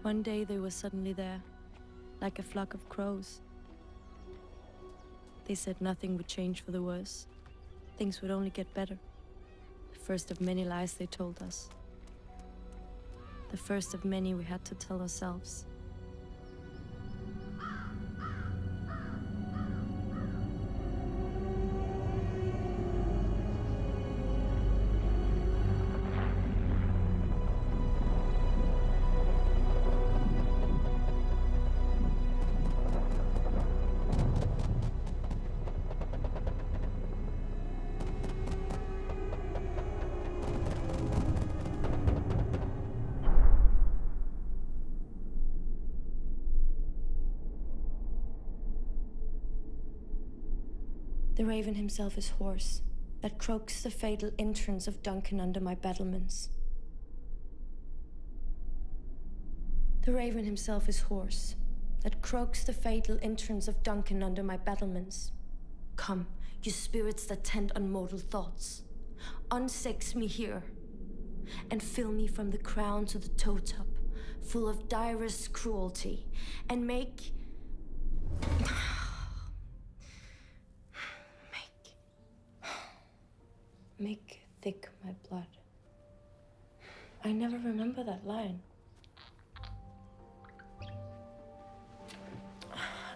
One day they were suddenly there, like a flock of crows. They said nothing would change for the worse. Things would only get better. The first of many lies they told us. The first of many we had to tell ourselves. The raven himself is hoarse, that croaks the fatal entrance of Duncan under my battlements. The raven himself is hoarse, that croaks the fatal entrance of Duncan under my battlements. Come, you spirits that tend on mortal thoughts, unsex me here, and fill me from the crown to the toe top, full of direst cruelty, and make thick my blood. I never remember that line.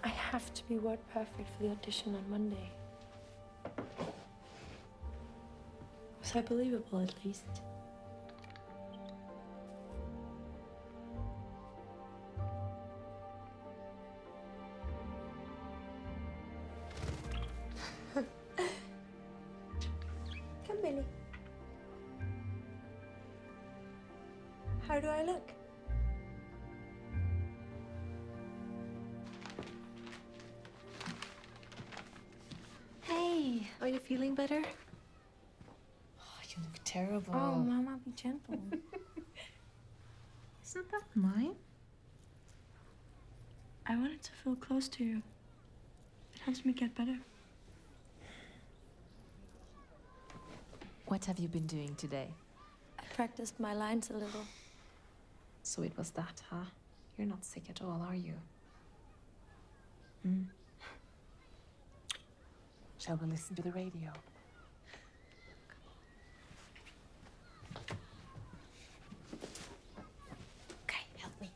I have to be word perfect for the audition on Monday. Was I believable at least? Come, Billy. How do I look? Hey, are you feeling better? Oh, you look terrible. Oh, Mama, be gentle. Isn't that mine? I wanted to feel close to you. It helps me get better. What have you been doing today? I practiced my lines a little. So it was that, huh? You're not sick at all, are you? Shall we listen to the radio? Okay, help me.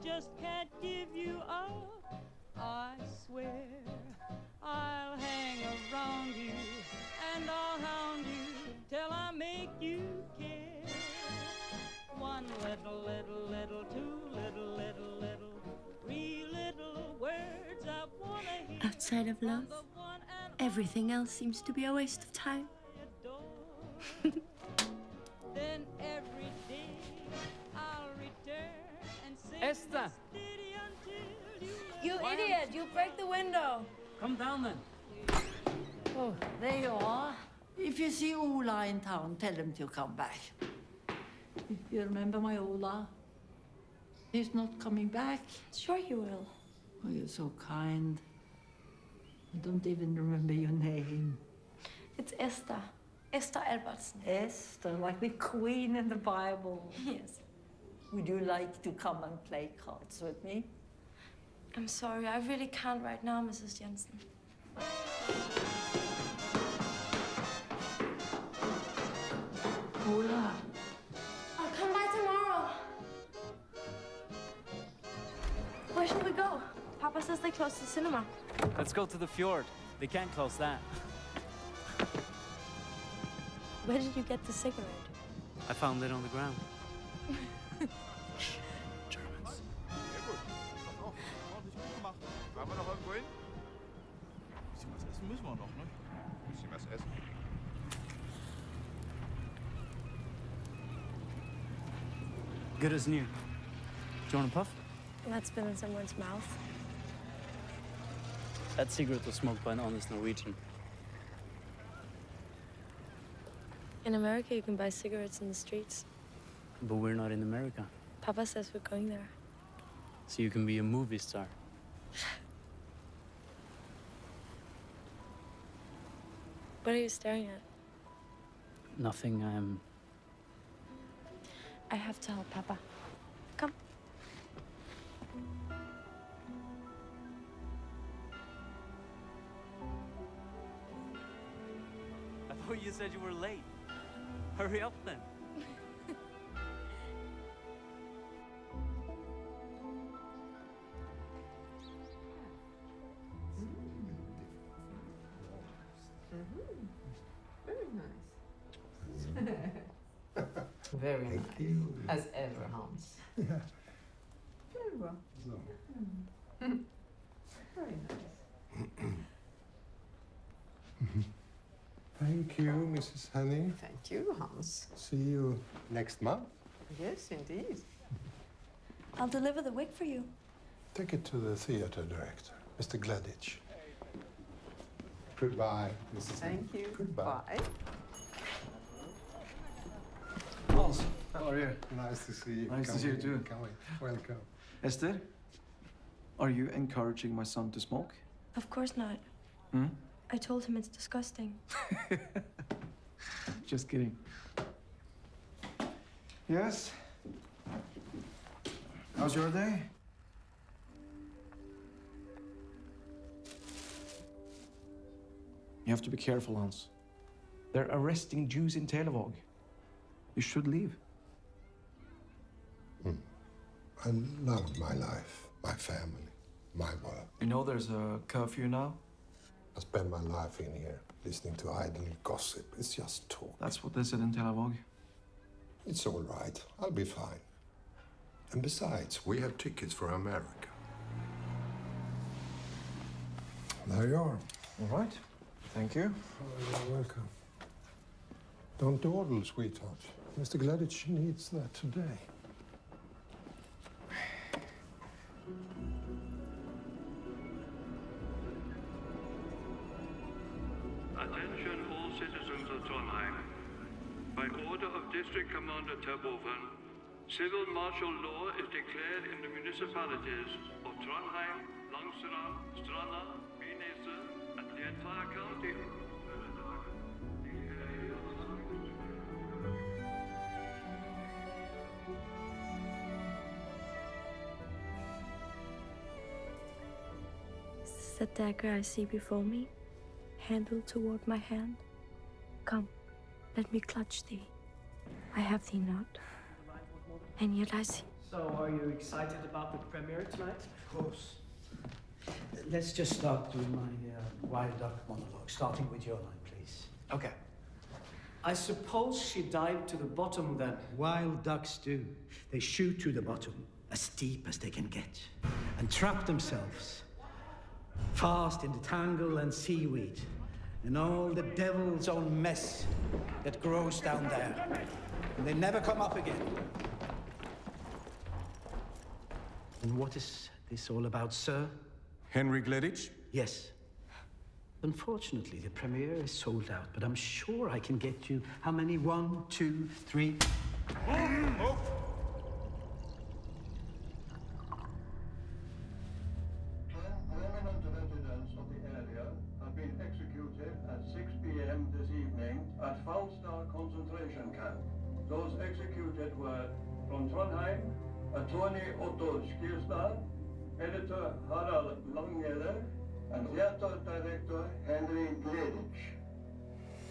Just can't give you up. I swear I'll hang around you and I'll hound you till I make you care. One little, two little, three little words I wanna hear. Outside of love, everything else seems to be a waste of time. Then every day I'll return. Esther! You idiot! You break the window! Come down then. Oh, there you are. If you see Ola in town, tell him to come back. You remember my Ola? He's not coming back. Sure you will. Oh, you're so kind. I don't even remember your name. It's Esther. Esther Albertsen. Esther, like the queen in the Bible. Yes. Would you like to come and play cards with me? I'm sorry, I really can't right now, Mrs. Jensen. Ola. I'll come by tomorrow. Where should we go? Papa says they closed the cinema. Let's go to the fjord. They can't close that. Where did you get the cigarette? I found it on the ground. Germans. Sehr gut. Doch, ordentlich gut gemacht. Wollen wir noch irgendwo hin? Ein bisschen was essen müssen wir noch, ne? Ein bisschen was essen. Good as new. Do you want a puff? That's been in someone's mouth. That cigarette was smoked by an honest Norwegian. In America, you can buy cigarettes in the streets. But we're not in America. Papa says we're going there. So you can be a movie star. What are you staring at? Nothing, I have to help Papa. Come. I thought you said you were late. Hurry up then. Very nice. As ever, Hans. Yeah. Very well. So. Very nice. Thank you, Mrs. Henning. Thank you, Hans. See you next month. Yes, indeed. I'll deliver the wig for you. Take it to the theater director, Mr. Gleditch. Goodbye, Mrs. Henning. Thank you. Goodbye. Bye. Hans, how are you? Nice to see you. Nice to Come see you in, too. Come in. Welcome. Esther, are you encouraging my son to smoke? Of course not. Hmm? I told him it's disgusting. Just kidding. Yes? How's your day? You have to be careful, Hans. They're arresting Jews in Televåg. You should leave. I love my life, my family, my work. You know there's a curfew now? I spend my life in here listening to idle gossip. It's just talk. That's what they said in Televåg. It's all right. I'll be fine. And besides, we have tickets for America. There you are. All right. Thank you. Oh, you're welcome. Don't dawdle, sweetheart. Mr. Gleditch needs that today. Attention all citizens of Trondheim. By order of District Commander Terboven, civil martial law is declared in the municipalities of Trondheim, Langstrand, Stranda, Vinese, and the entire county. Is this the dagger I see before me, handled toward my hand? Come, let me clutch thee. I have thee not, and yet I see. So, are you excited about the premiere tonight? Of course. Let's just start doing my wild duck monologue, starting with your line, please. Okay. I suppose she dived to the bottom then. Wild ducks do. They shoot to the bottom, as deep as they can get, and trap themselves, fast in the tangle and seaweed, and all the devil's own mess that grows down there. And they never come up again. And what is this all about, sir? Henry Gleditch? Yes. Unfortunately, the premiere is sold out, but I'm sure I can get you how many? 1, 2, 3. Oh! Prominent residents of the area have been executed at 6 p.m. this evening at Falstad concentration camp. Those executed were from Trondheim, attorney Otto Skirstad, editor Harald Langeder, and theater director Henry Gleditch.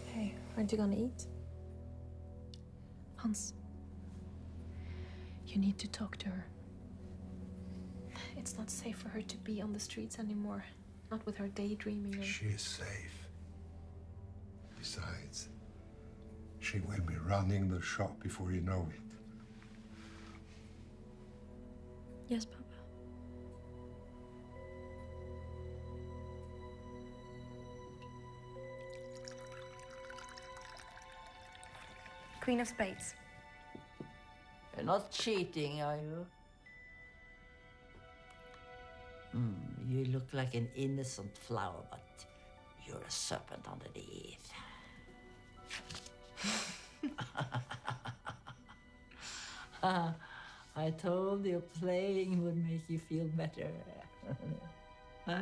Hey, aren't you gonna eat? Hans, you need to talk to her. It's not safe for her to be on the streets anymore. Not with her daydreaming and... She is safe. Besides, she will be running the shop before you know it. Yes, Papa. Queen of Spades. You're not cheating, are you? You look like an innocent flower, but you're a serpent underneath. I told you playing would make you feel better. Huh?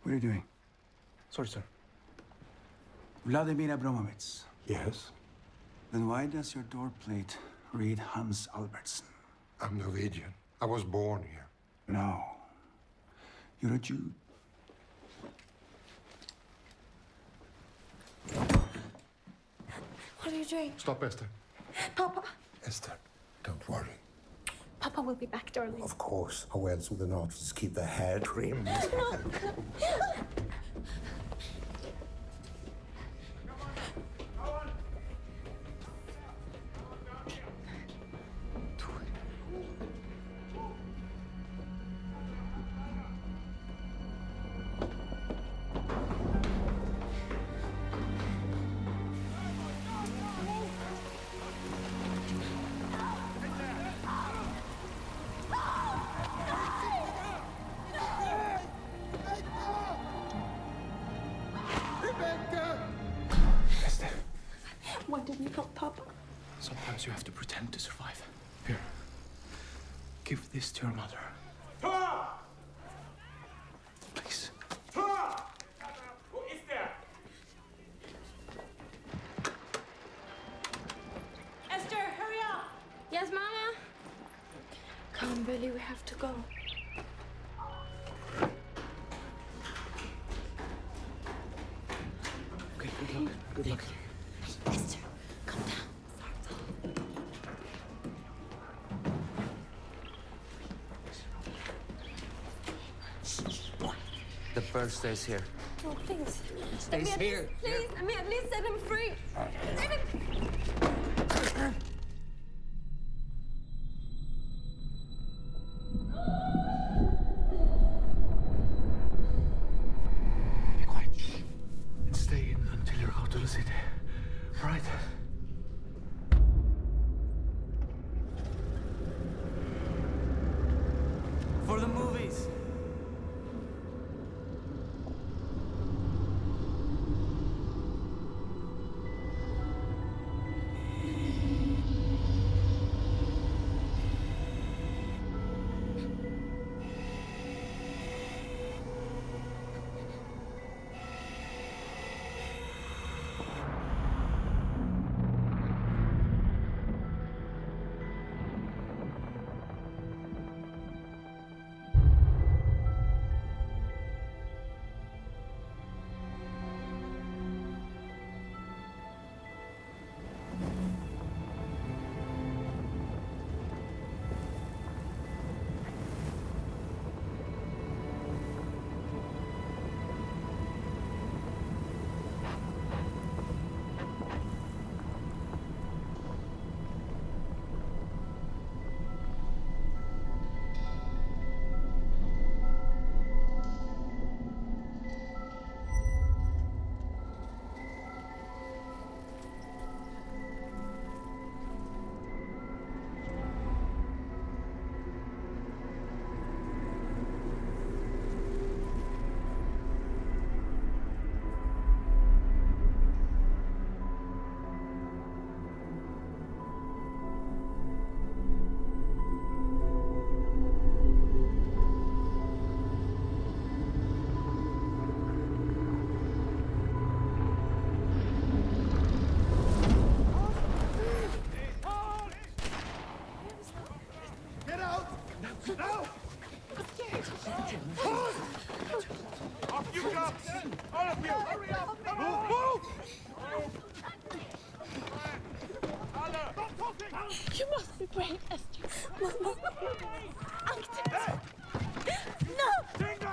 What are you doing? Sorry, sir. Vladimir Abramovich. Yes? Then why does your door plate read Hans Albertsen? I'm Norwegian. I was born here. No. You're a Jew. What are you doing? Stop, Esther. Papa. Esther, don't worry. Papa will be back, darling. Of course. How else would the Nazis keep their hair trimmed? Esther, Why didn't you help Papa? sometimes you have to pretend to survive. Here. Give this to your mother. Please. Esther, hurry up! Yes, Mama? Come, Billy, we have to go. Okay, good luck. Good luck. Esther, come down. The bird stays here. Oh, please. Stays here. Please, let me at least set him free. Let him... Be quiet. Shh. And stay in until you're out of the city. All right? For the movies. You must be brave, Esther. Agnes! No! No!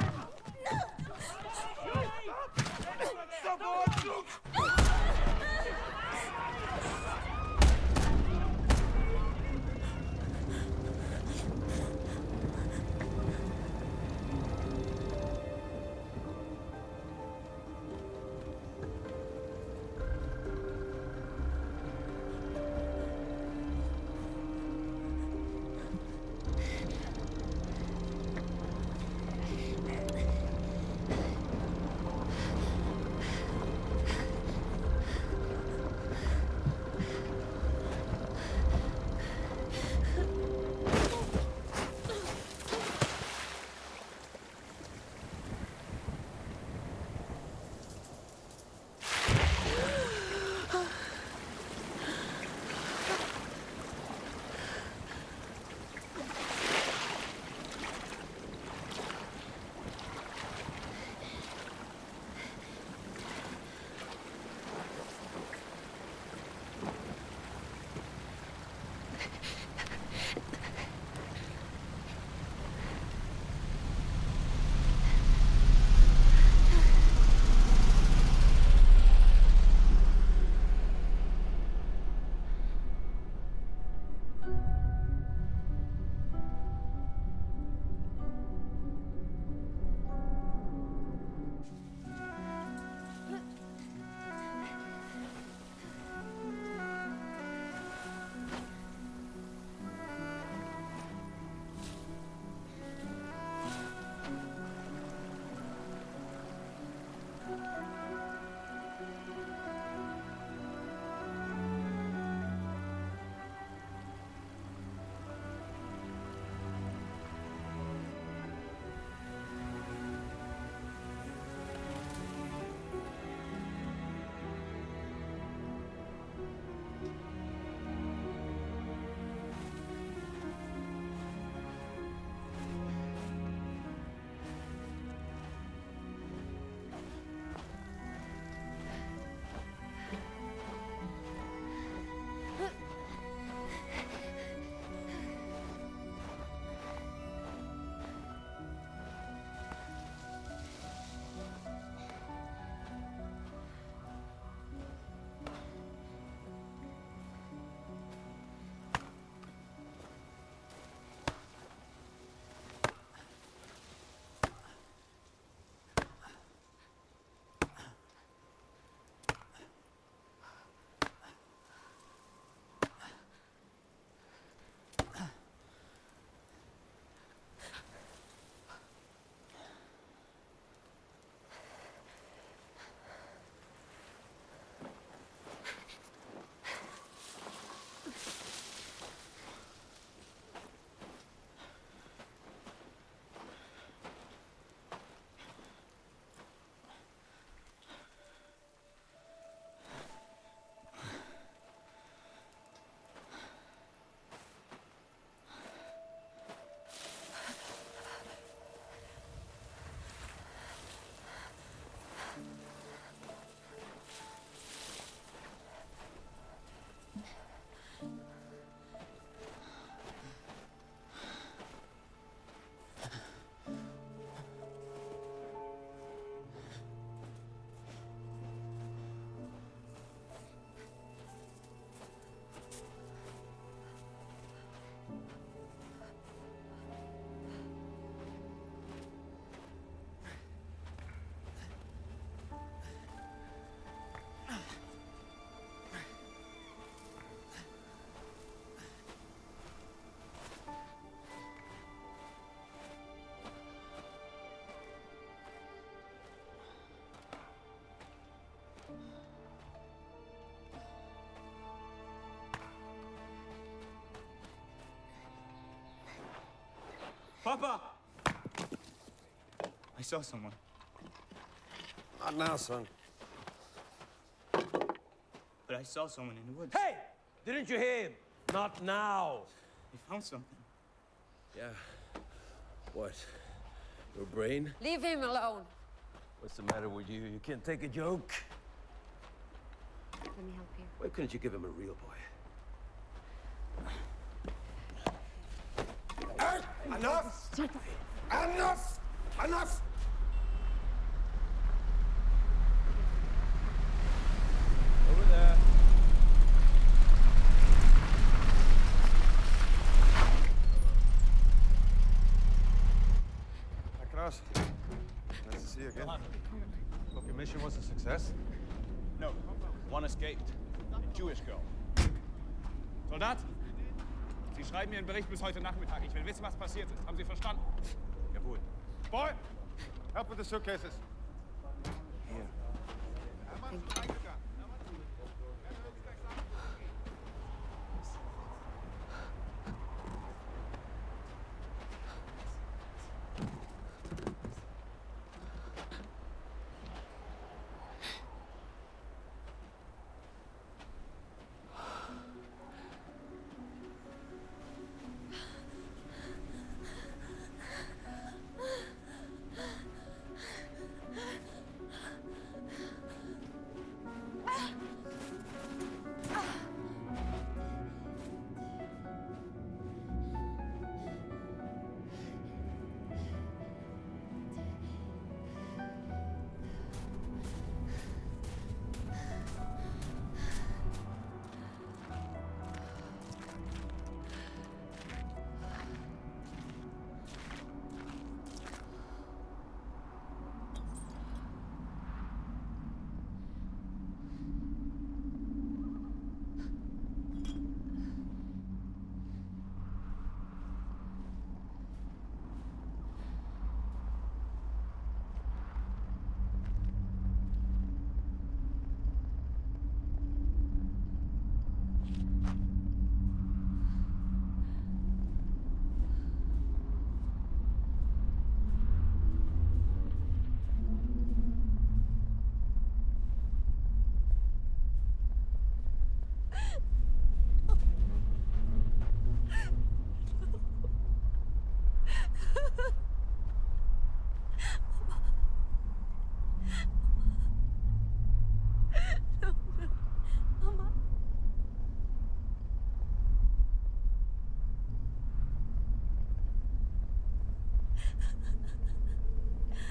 Papa! I saw someone. Not now, son. But I saw someone in the woods. Hey! Didn't you hear him? Not now. He found something. Yeah. What? Your brain? Leave him alone. What's the matter with you? You can't take a joke? Let me help you. Why couldn't you give him a real boy? Enough! Enough! Enough! Over there. Hi, Klaus. Nice to see you again. Hope your mission was a success. No, one escaped. A Jewish girl. Soldat, Sie schreiben Ihren Bericht bis heute Nachmittag. Ich will wissen, was passiert ist. Haben Sie verstanden? Jawohl. Boy! Help with the suitcases. Here.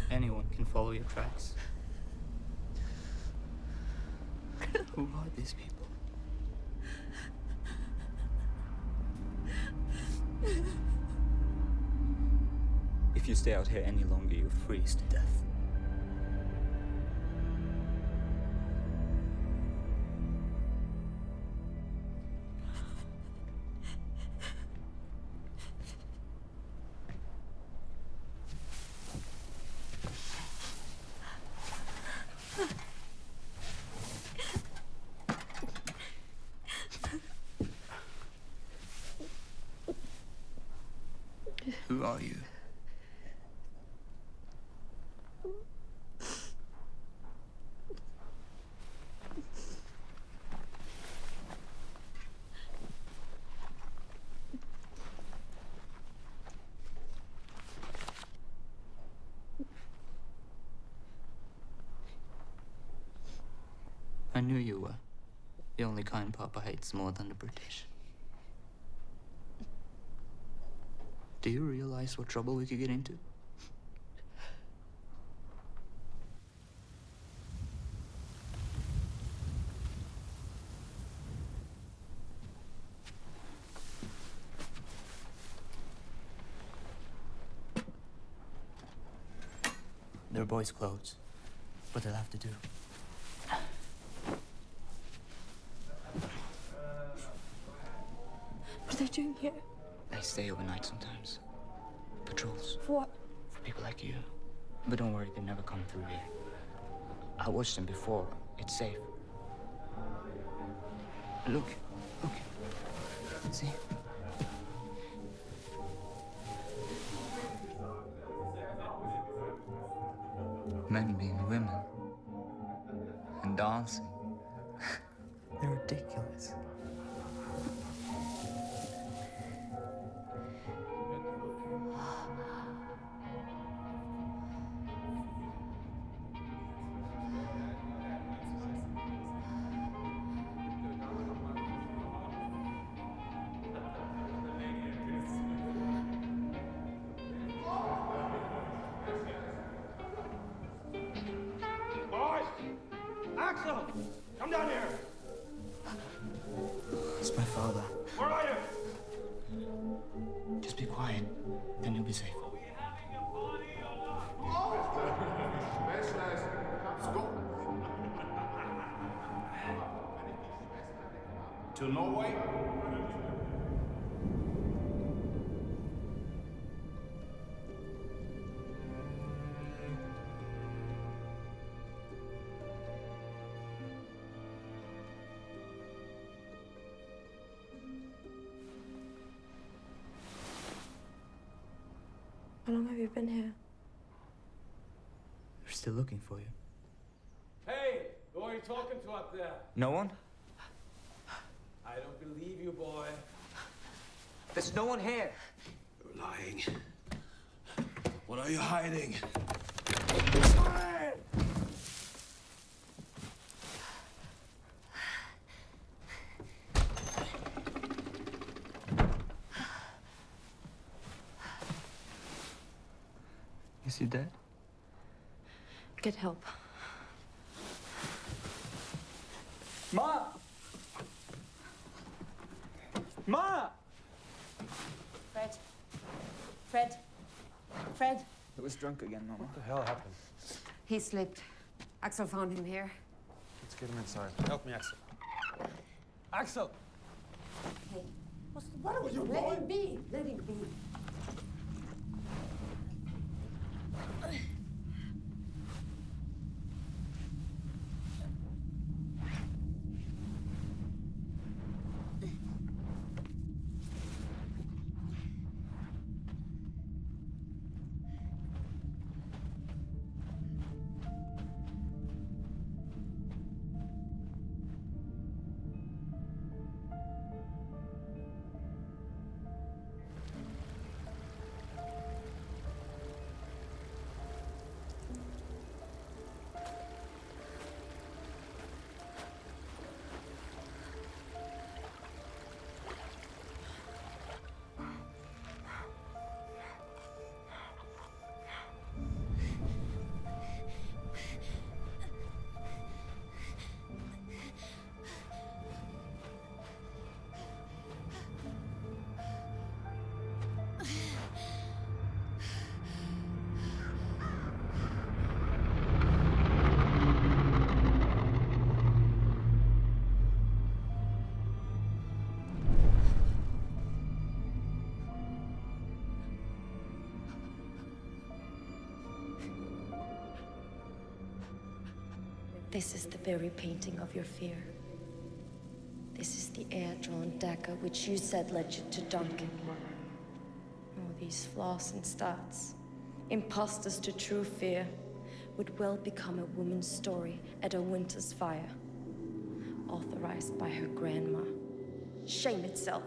Anyone can follow your tracks. Who are these people? If you stay out here any longer, you'll freeze to death. Who are you? I knew you were the only kind Papa hates more than the British. Do you realize what trouble we could get into? They're boys' clothes, but they'll have to do. What are they doing here? They stay overnight sometimes. Patrols. For what? For people like you. But don't worry, they never come through here. I watched them before. It's safe. Look. See? Men being women. And dancing. They're ridiculous. Where are you? Just be quiet, then you'll be safe. To Norway? How long have you been here? We're still looking for you. Hey, who are you talking to up there? No one? I don't believe you, boy. There's no one here. You're lying. What are you hiding? Is he dead? Get help. Ma! Ma! Fred. Fred. Fred. He was drunk again, Mama. What the hell happened? He slipped. Axel found him here. Let's get him inside. Help me, Axel. Axel! Hey, what's the matter with you, boy? Let him be. Let him be. This is the very painting of your fear. This is the air-drawn dagger which you said led you to Duncan. All these flaws and starts, imposters to true fear, would well become a woman's story at a winter's fire, authorized by her grandma. Shame itself.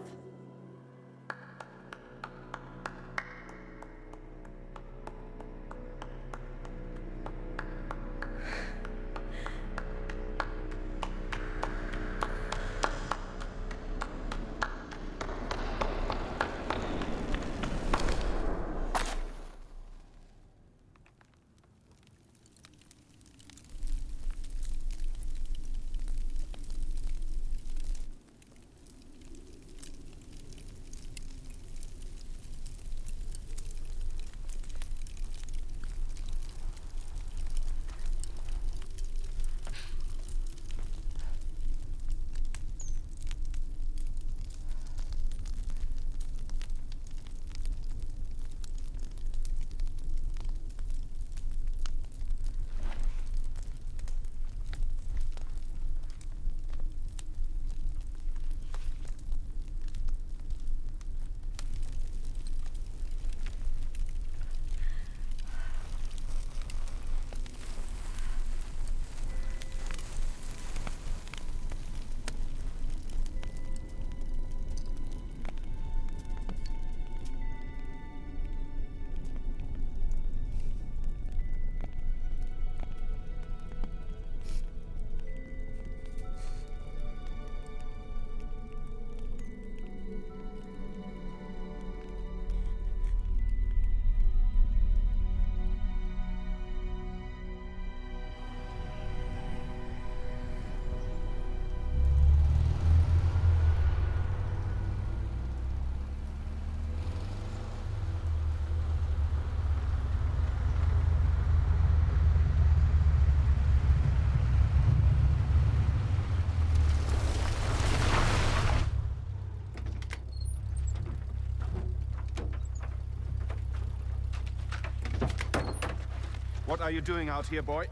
What are you doing out here, boy?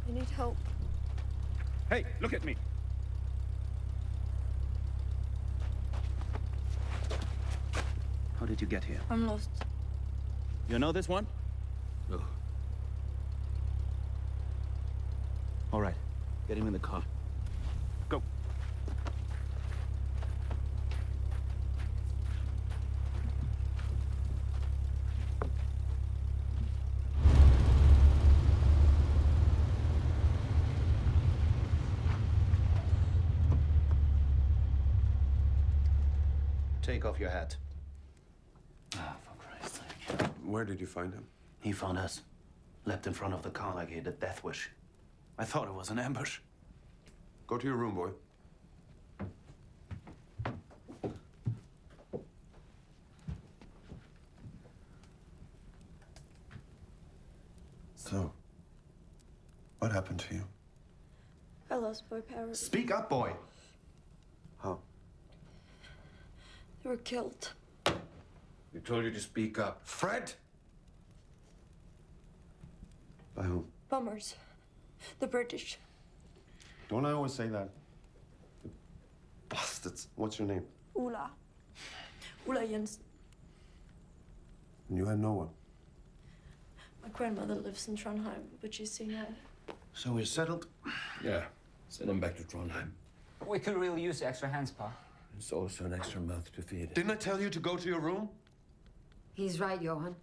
I need help. Hey, look at me. How did you get here? I'm lost. You know this one? No. All right. Get him in the car. Go. Take off your hat. Ah, for Christ's sake. Where did you find him? He found us. Leapt in front of the car like he had a death wish. I thought it was an ambush. Go to your room, boy. So, what happened to you? I lost my parents. Speak up, boy! How? They were killed. We told you to speak up. Fred! By whom? Bombers. The British. Don't I always say that? The bastards. What's your name? Ula. Ula Jensen. And you had no one. My grandmother lives in Trondheim, but she's senile. So we're settled? Yeah. Send him back to Trondheim. We could really use extra hands, Pa. It's also an extra mouth to feed. Didn't I tell you to go to your room? He's right, Johan.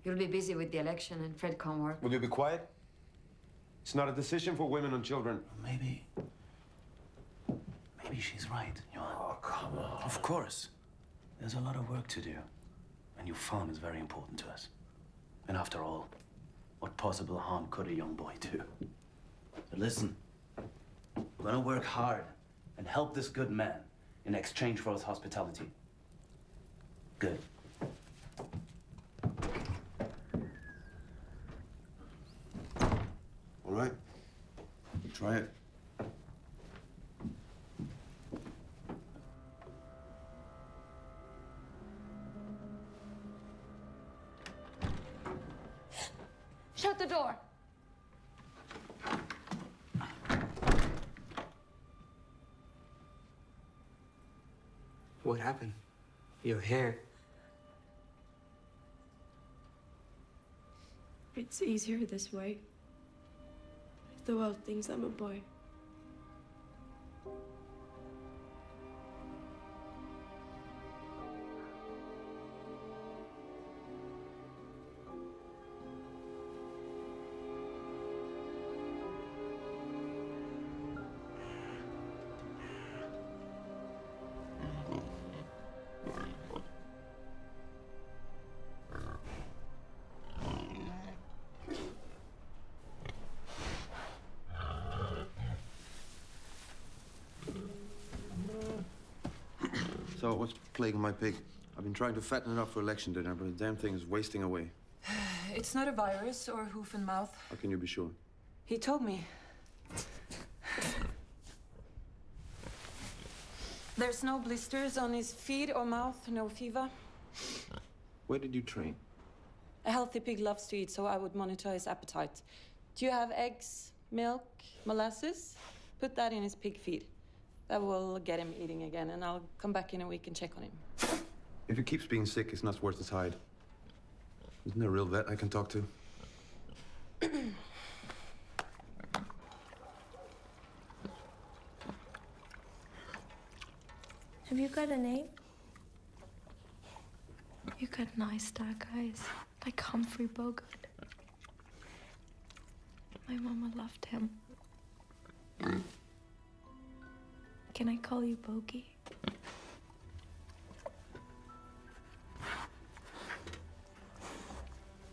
You'll be busy with the election and Fred can't work. Will you be quiet? It's not a decision for women and children. Maybe she's right, Johan. Oh, come on. Of course. There's a lot of work to do. And your farm is very important to us. And after all, what possible harm could a young boy do? But listen, we're gonna work hard and help this good man in exchange for his hospitality. Good. All right. Try it. Shut the door. What happened? Your hair. It's easier this way. The world thinks I'm a boy. So, what's plaguing my pig? I've been trying to fatten it up for election dinner, but the damn thing is wasting away. It's not a virus or hoof and mouth. How can you be sure? He told me. There's no blisters on his feet or mouth, no fever. Where did you train? A healthy pig loves to eat, so I would monitor his appetite. Do you have eggs, milk, molasses? Put that in his pig feed. That will get him eating again, and I'll come back in a week and check on him. If he keeps being sick, it's not worth his hide. Isn't there a real vet I can talk to? Have you got a name? You got nice dark eyes, like Humphrey Bogart. My mama loved him. Can I call you Bogey?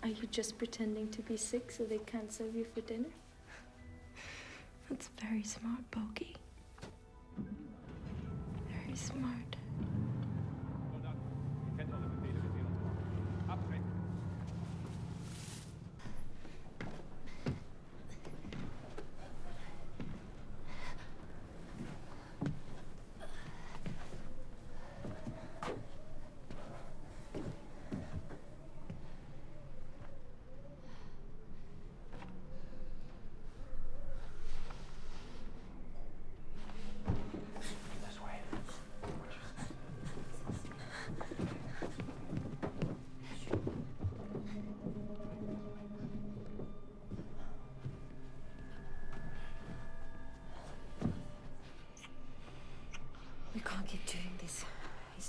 Are you just pretending to be sick so they can't serve you for dinner? That's very smart, Bogey. Very smart.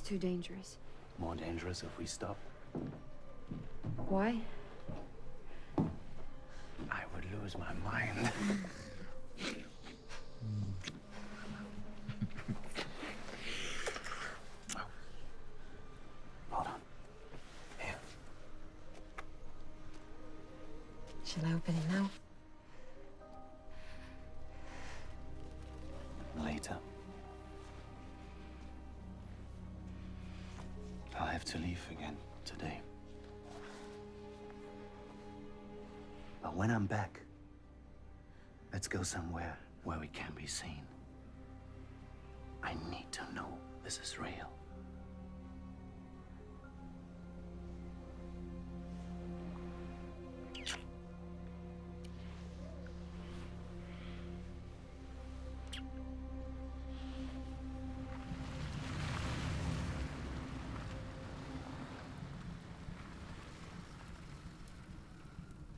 too dangerous. More dangerous if we stop. Why? I would lose my mind. Hold on. Here. Shall I open it now? Later. I'll have to leave again today. But when I'm back, let's go somewhere where we can be seen. I need to know this is real.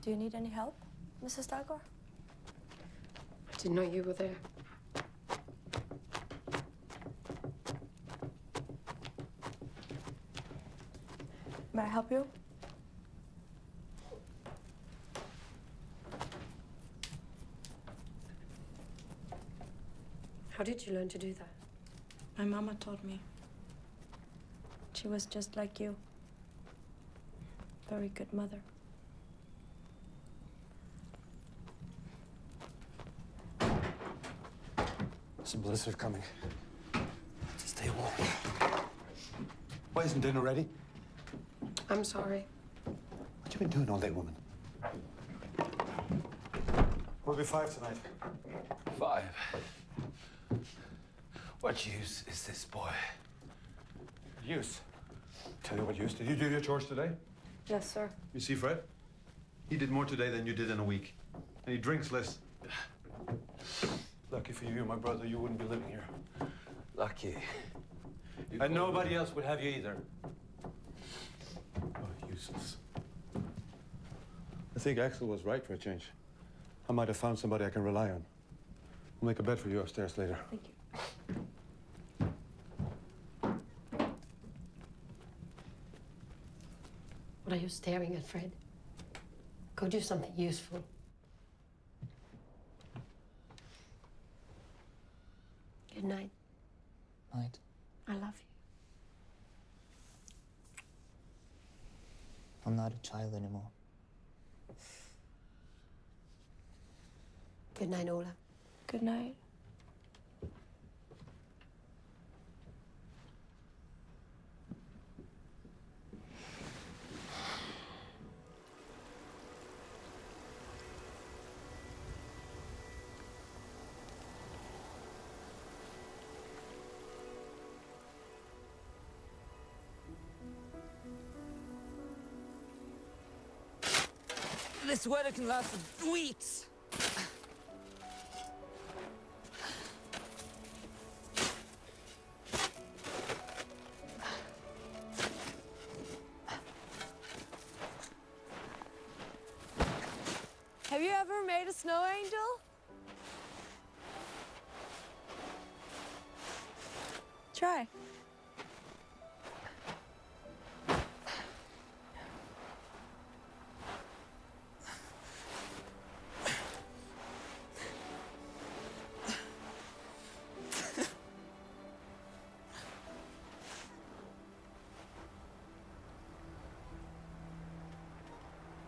Do you need any help, Mrs. Dalgor? Didn't know you were there. May I help you? How did you learn to do that? My mama taught me. She was just like you. Very good mother. Some blizzard coming. Stay warm. Why isn't dinner ready? I'm sorry. What you been doing all day, woman? We'll be 5 tonight. 5. What use is this boy? Use? Tell you what use. Did you do your chores today? Yes, sir. You see, Fred? He did more today than you did in a week. And he drinks less. Lucky for you, my brother, you wouldn't be living here. Lucky. And nobody else would have you either. Oh, useless. I think Axel was right for a change. I might have found somebody I can rely on. I'll make a bed for you upstairs later. Thank you. What are you staring at, Fred? Go do something useful. Good night. Night. I love you. I'm not a child anymore. Good night, Ola. Good night. This weather can last for weeks. Have you ever made a snow angel? Try.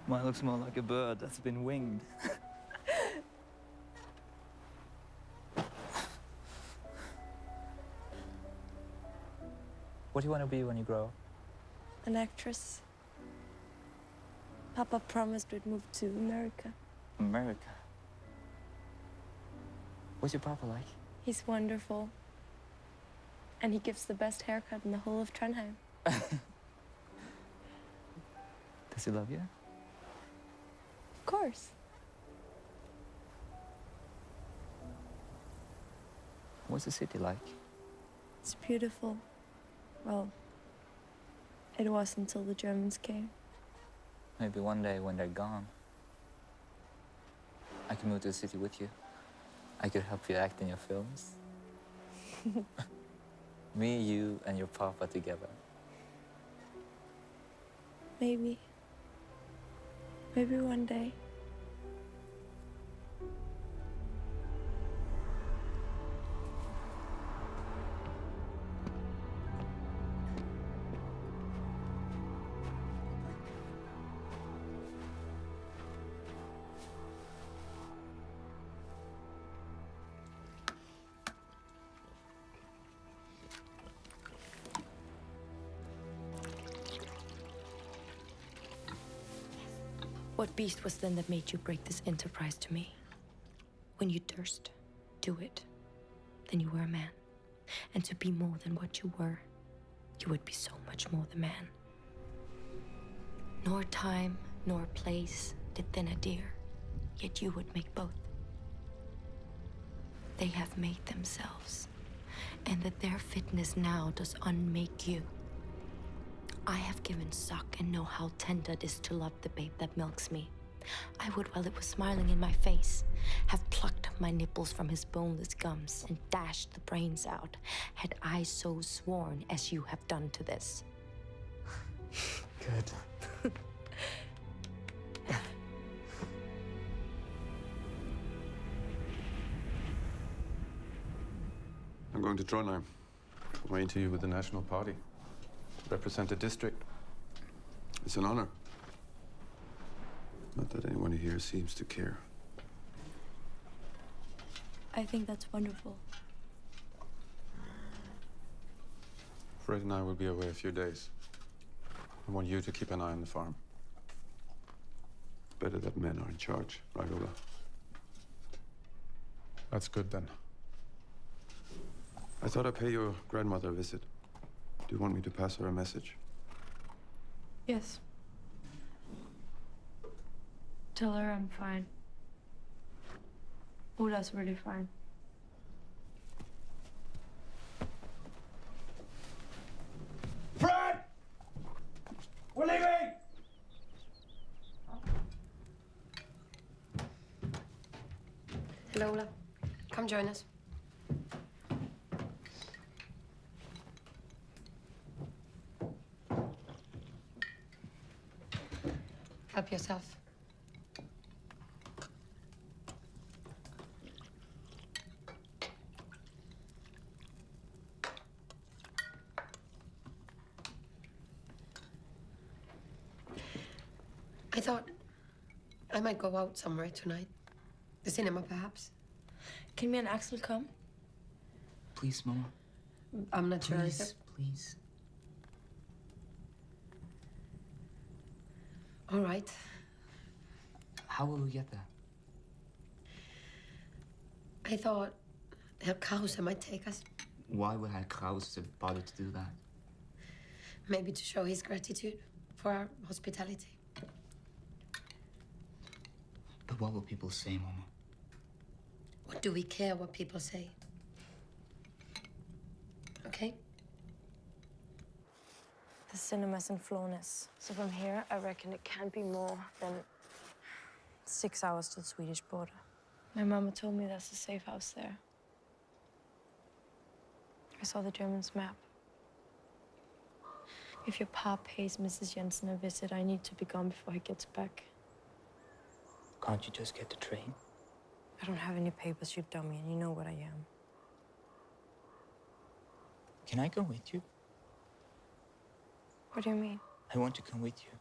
Mine looks more like a bird that's been winged. What do you want to be when you grow up? An actress. Papa promised we'd move to America. America? What's your papa like? He's wonderful. And he gives the best haircut in the whole of Trondheim. Does he love you? Of course. What's the city like? It's beautiful. Well, it was until the Germans came. Maybe one day when they're gone, I can move to the city with you. I could help you act in your films. Me, you, and your papa together. Maybe. Maybe one day. What beast was then that made you break this enterprise to me? When you durst, do it. Then you were a man. And to be more than what you were, you would be so much more the man. Nor time, nor place did then adhere, yet you would make both. They have made themselves, and that their fitness now does unmake you. I have given suck and know how tender it is to love the babe that milks me. I would, while it was smiling in my face, have plucked my nipples from his boneless gums and dashed the brains out, had I so sworn as you have done to this. Good. I'm going to Trondheim for my interview with the National Party. Represent the district. It's an honor. Not that anyone here seems to care. I think that's wonderful. Fred and I will be away a few days. I want you to keep an eye on the farm. Better that men are in charge, right, Ola? That's good then. I thought I'd pay your grandmother a visit. Do you want me to pass her a message? Yes. Tell her I'm fine. Ola's really fine. Fred! We're leaving! Hello, Ola. Come join us. Help yourself. I thought I might go out somewhere tonight. The cinema, perhaps. Can me and Axel come? Please, Mama. I'm not sure. Please, please. All right. How will we get there? I thought Herr Krause might take us. Why would Herr Krause bother to do that? Maybe to show his gratitude for our hospitality. But what will people say, Mama? What do we care what people say? Okay? The cinema's in Florness. So from here, I reckon it can't be more than 6 hours to the Swedish border. My mama told me there's a safe house there. I saw the Germans' map. If your pa pays Mrs. Jensen a visit, I need to be gone before he gets back. Can't you just get the train? I don't have any papers, you dummy, and you know what I am. Can I come with you? What do you mean? I want to come with you.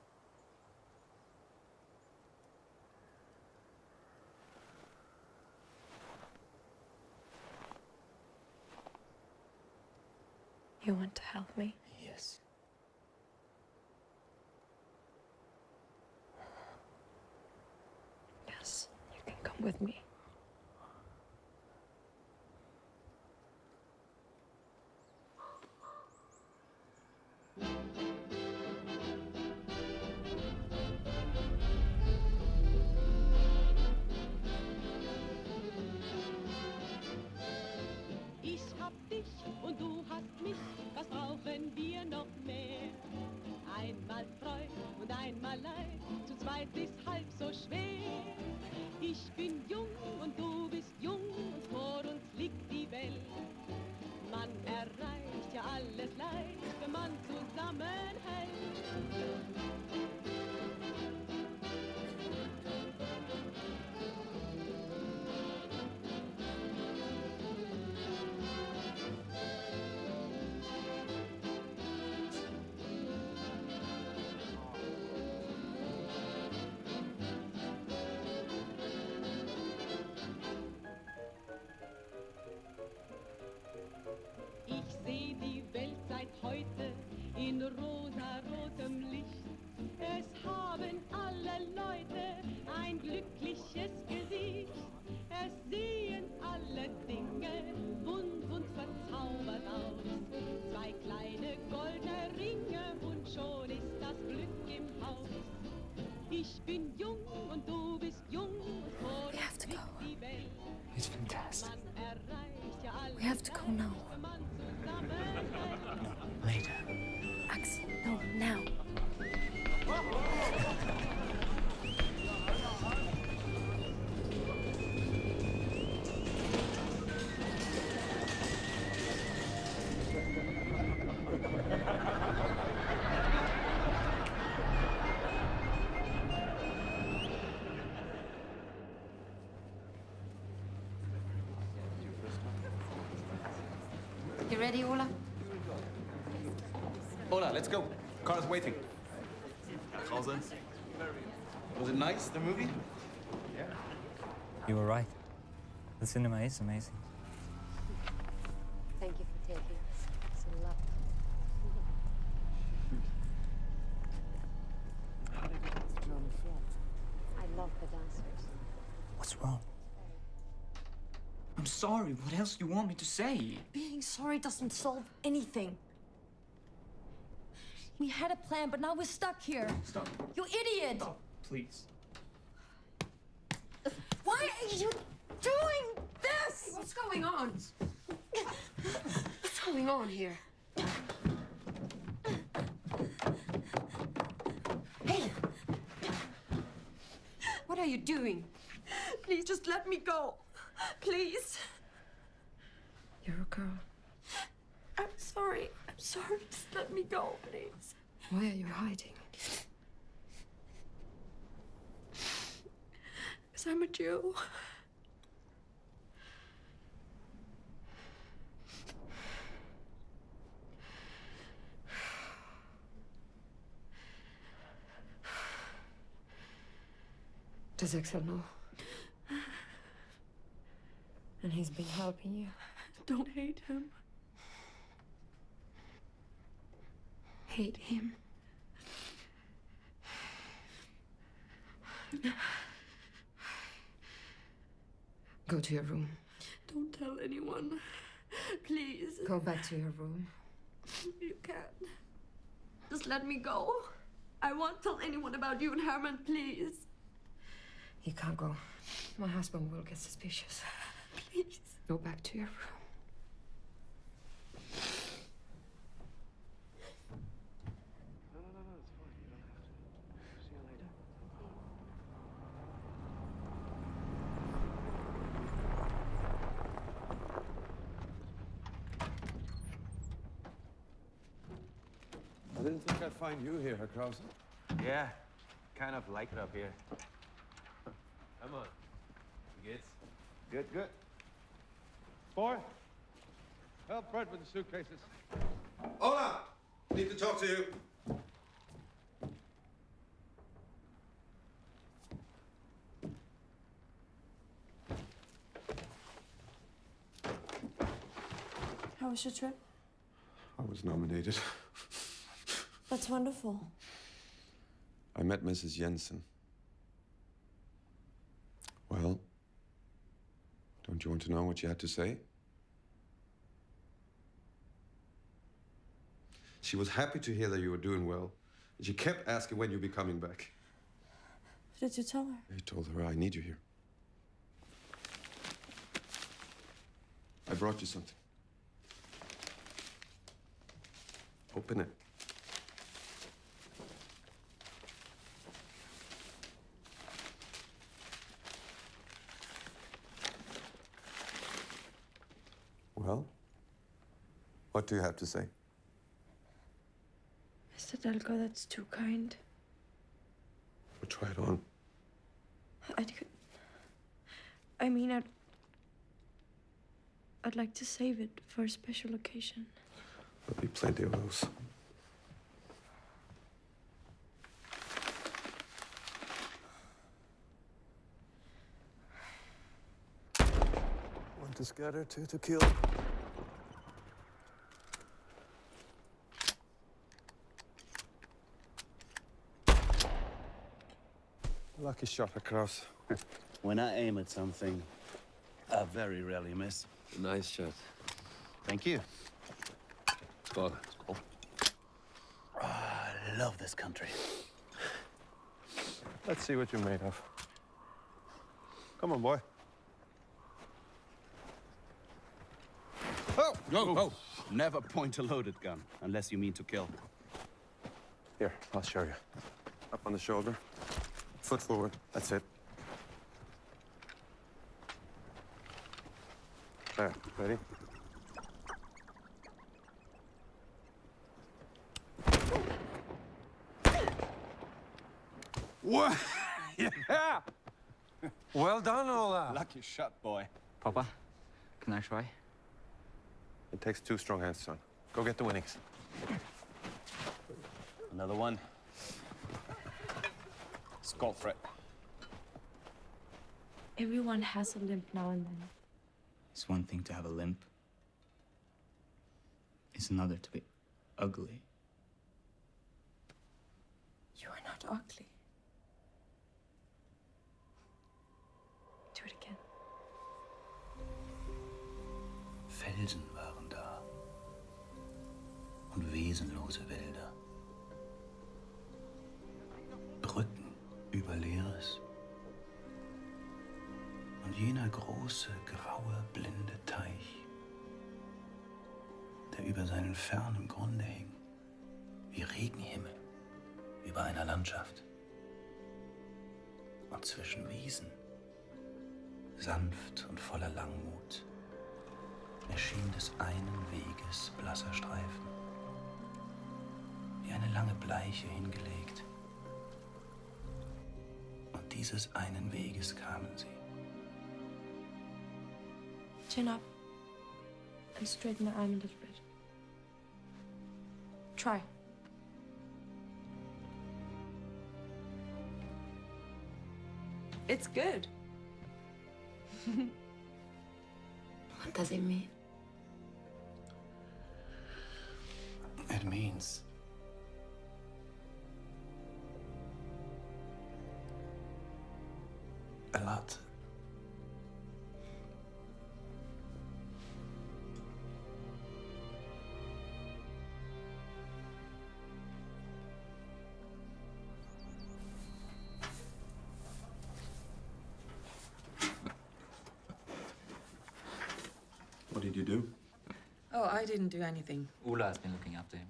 You want to help me? Yes. Yes, you can come with me. Ich hab dich und du hast mich, was brauchen wir noch mehr? Einmal Freud und einmal Leid, zu zweit ist halb so schwer. Ich bin jung und du bist jung und vor uns liegt die Welt. Man erreicht ja alles leicht, wenn man zusammenhält. Ich seh die Welt seit heute in rosarotem Licht. Es haben alle Leute ein glückliches Gesicht. Es sehen alle Dinge bunt und verzaubert aus. Zwei kleine goldene Ringe und schon ist das Glück im Haus. Ich bin jung und du bist jung und vor uns liegt die Welt. It's fantastic. Man erreicht ja alles We have to go now. wenn man zusammenhält. No, later. Axel, no, now. You ready, Ola? Ola, let's go. Car's waiting. Krause. Was it nice, the movie? Yeah. You were right. The cinema is amazing. Thank you for taking us. It's a lot. How did you get the German film? I love the dancers. What's wrong? I'm sorry. What else do you want me to say? Being sorry doesn't solve anything. We had a plan, but now we're stuck here. Stop. You idiot! Stop, please. Why are you doing this? What's going on? What's going on here? Hey! What are you doing? Please, just let me go. Please. You're a girl. I'm sorry. I'm sorry. Just let me go, please. Why are you hiding? Because I'm a Jew. Does Axel know? And he's been helping you? Don't hate him. Hate him. Go to your room. Don't tell anyone. Please. Go back to your room. You can't. Just let me go. I won't tell anyone about you and Herman, please. You can't go. My husband will get suspicious. Please. Go back to your room. No, it's fine. You don't have to. See you later. I didn't think I'd find you here, Herr Krause. Yeah, kind of like it up here. Come on. Wie geht's? Good, good. Boy, help Brett with the suitcases. Ola! Need to talk to you. How was your trip? I was nominated. That's wonderful. I met Mrs. Jensen. Well, don't you want to know what she had to say? She was happy to hear that you were doing well. And she kept asking when you'd be coming back. What did you tell her? I told her I need you here. I brought you something. Open it. Well, what do you have to say? Mr. Delgo, that's too kind. We'll try it on. I mean, I'd like to save it for a special occasion. There'll be plenty of those. One to scatter, two to kill. Lucky shot across. When I aim at something, I very rarely miss. Nice shot. Thank you. Skål. Skål. I love this country. Let's see what you're made of. Come on, boy. Oh! No, oh. Never point a loaded gun, unless you mean to kill. Here, I'll show you. Up on the shoulder. Foot forward. That's it. There, ready? What? Yeah! Well done, Ola. Lucky shot, boy. Papa, can I try? It takes two strong hands, son. Go get the winnings. Another one. Skål for it. Everyone has a limp now and then. It's one thing to have a limp. It's another to be ugly. You are not ugly. Do it again. Felsen waren da. Und wesenlose Wälder. Brücken über Leeres. Und jener große, graue, blinde Teich, der über seinen fernen Grunde hing, wie Regenhimmel über einer Landschaft. Und zwischen Wiesen, sanft und voller Langmut, erschien des einen Weges blasser Streifen, wie eine lange Bleiche hingelegt. Und dieses einen Weges kamen sie. Chin up and straighten the arm a little bit. Try. It's good. What does it mean? It means a lot. What did you do? Oh, I didn't do anything. Ola has been looking after him.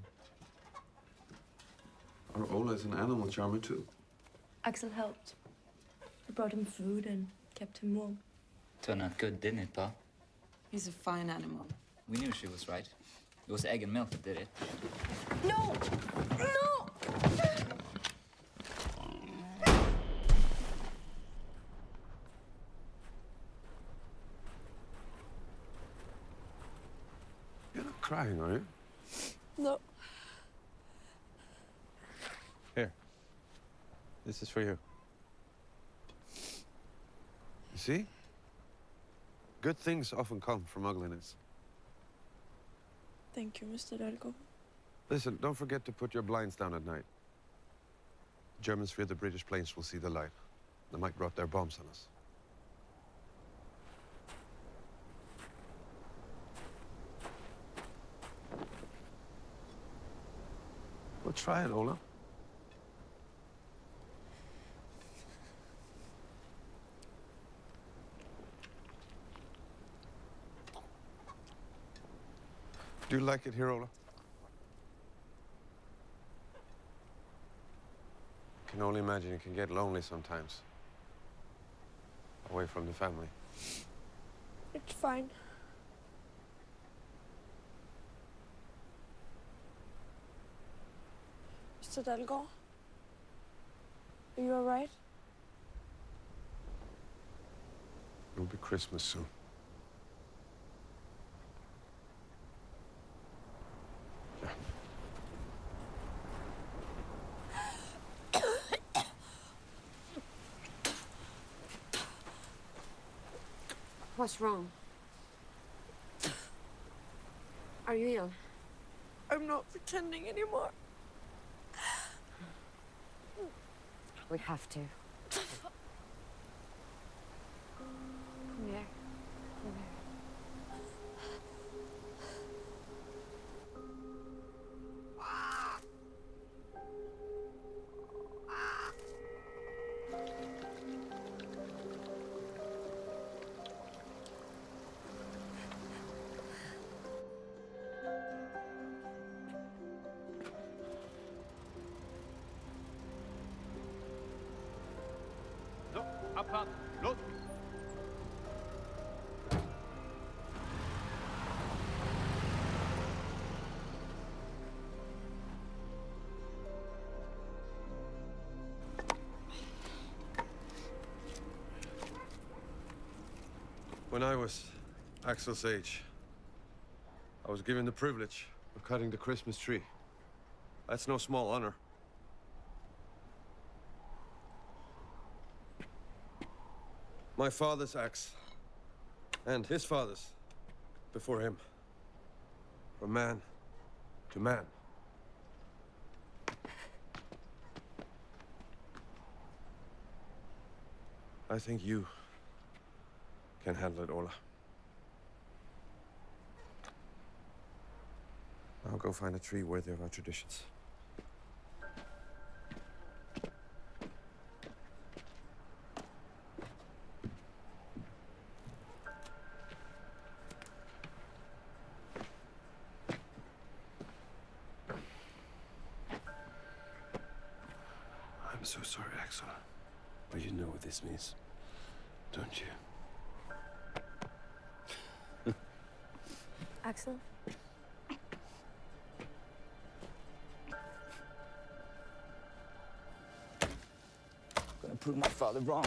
Our Ola is an animal charmer, too. Axel helped. I brought him food and kept him warm. Turned out good, didn't it, Pa? He's a fine animal. We knew she was right. It was egg and milk that did it. No! No! You're not crying, are you? No. Here. This is for you. You see? Good things often come from ugliness. Thank you, Mr. Delgo. Listen, don't forget to put your blinds down at night. Germans fear the British planes will see the light. They might drop their bombs on us. Well, try it, Ola. Do you like it here, Ola? I can only imagine it can get lonely sometimes. Away from the family. It's fine. Mr. Dalgaard? Are you all right? It'll be Christmas soon. What's wrong? Are you ill? I'm not pretending anymore. We have to. Come here. Come here. So, Abfahrt, los! When I was Axel's age, I was given the privilege of cutting the Christmas tree. That's no small honor. My father's axe, and his father's before him, from man to man. I think you can handle it, Ola. I'll go find a tree worthy of our traditions. I'm so sorry, Axel. But you know what this means, don't you? Axel? I'm gonna prove my father wrong.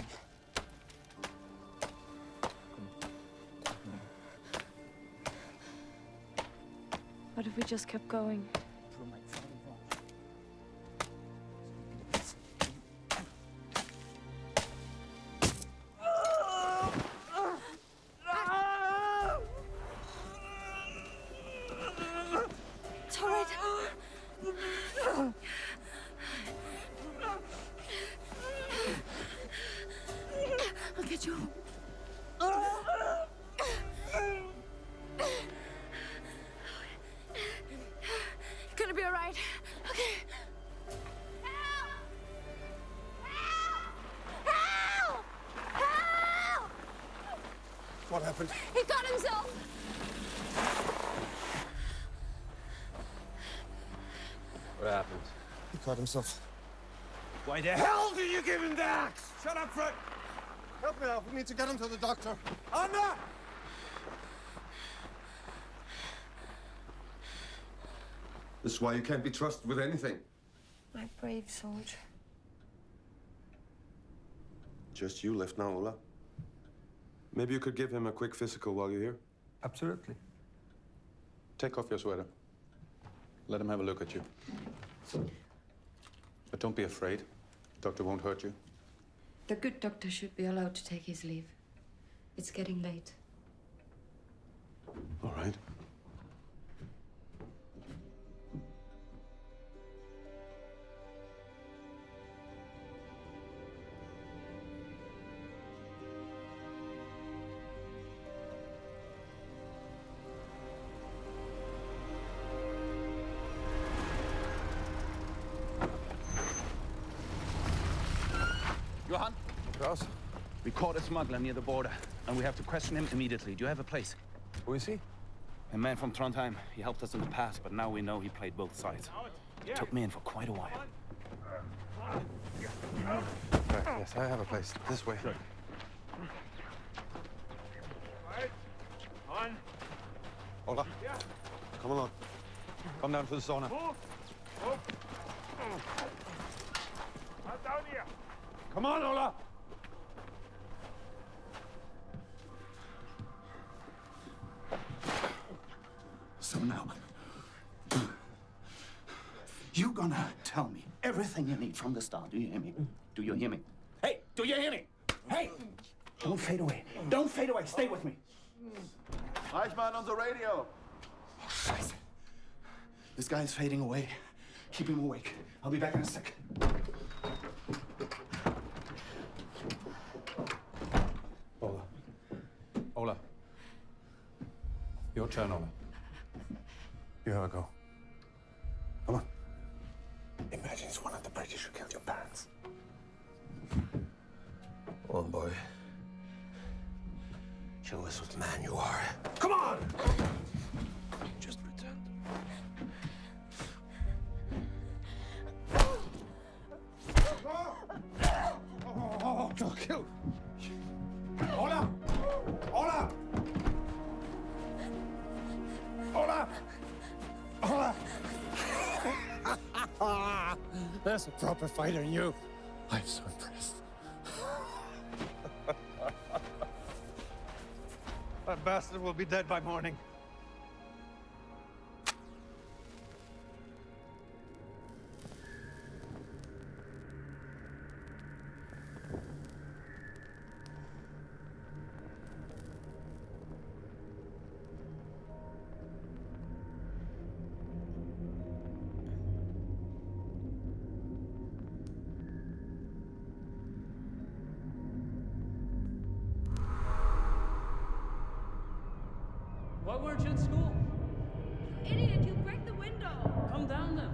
What if we just kept going? Prove my father wrong. It's all right. I'll get you home. You're gonna be all right. Okay. Help! Help! What happened? He got himself. What happened? He cut himself. Why the hell did you give him the axe? Shut up, Fred! Help me out. We need to get him to the doctor. Anna! This is why you can't be trusted with anything. My brave soldier. Just you left now, Ola. Maybe you could give him a quick physical while you're here. Absolutely. Take off your sweater. Let him have a look at you. But don't be afraid. Doctor won't hurt you. The good doctor should be allowed to take his leave. It's getting late. All right. Johan? Klaus? We caught a smuggler near the border, and we have to question him immediately. Do you have a place? Who is he? A man from Trondheim. He helped us in the past, but now we know he played both sides. It took me in for quite a while. Right, yes, I have a place. This way. Sure. On. Ola, come along. Come down to the sauna. Come on, Ola! So now, you gonna tell me everything you need from the start. Do you hear me? Do you hear me? Hey, do you hear me? Hey! Don't fade away. Don't fade away. Stay with me. Reichmann on the radio. Oh, Scheiße. This guy is fading away. Keep him awake. I'll be back in a sec. Ola. Ola. Your turn, Ola. You have a go. Come on. Imagine it's one of the British who killed your parents. Come on, boy. Show us what man you are. Come on! Just pretend. Oh, you'll kill. Ola! Ola! Ola! Ola! There's a proper fighter in you. I'm so impressed. That bastard will be dead by morning. Why weren't you at school? Idiot, you break the window! Come down then.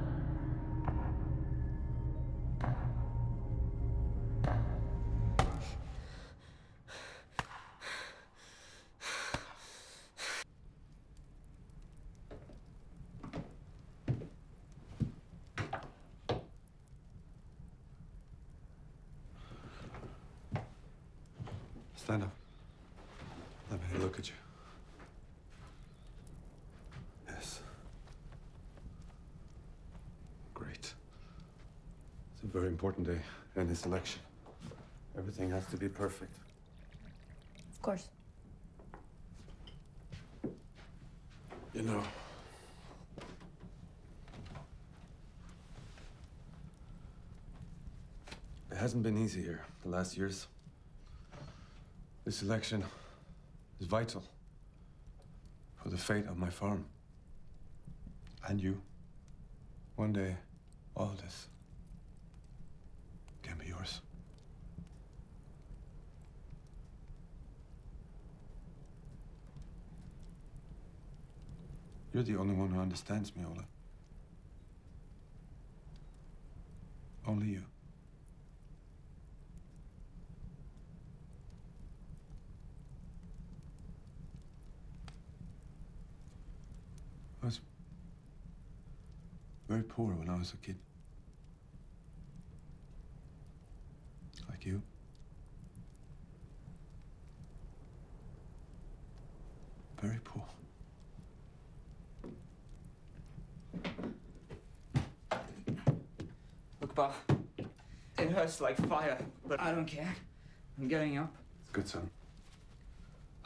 Stand up. Let me look at you. Yes. Great. It's a very important day in this election. Everything has to be perfect. Of course. You know, it hasn't been easy here the last years. This election is vital for the fate of my farm. And you. One day, all this can be yours. You're the only one who understands me, Ola. Only you. I was very poor when I was a kid. Like you. Very poor. Look, Pa. It hurts like fire, but I don't care. I'm getting up. Good, son.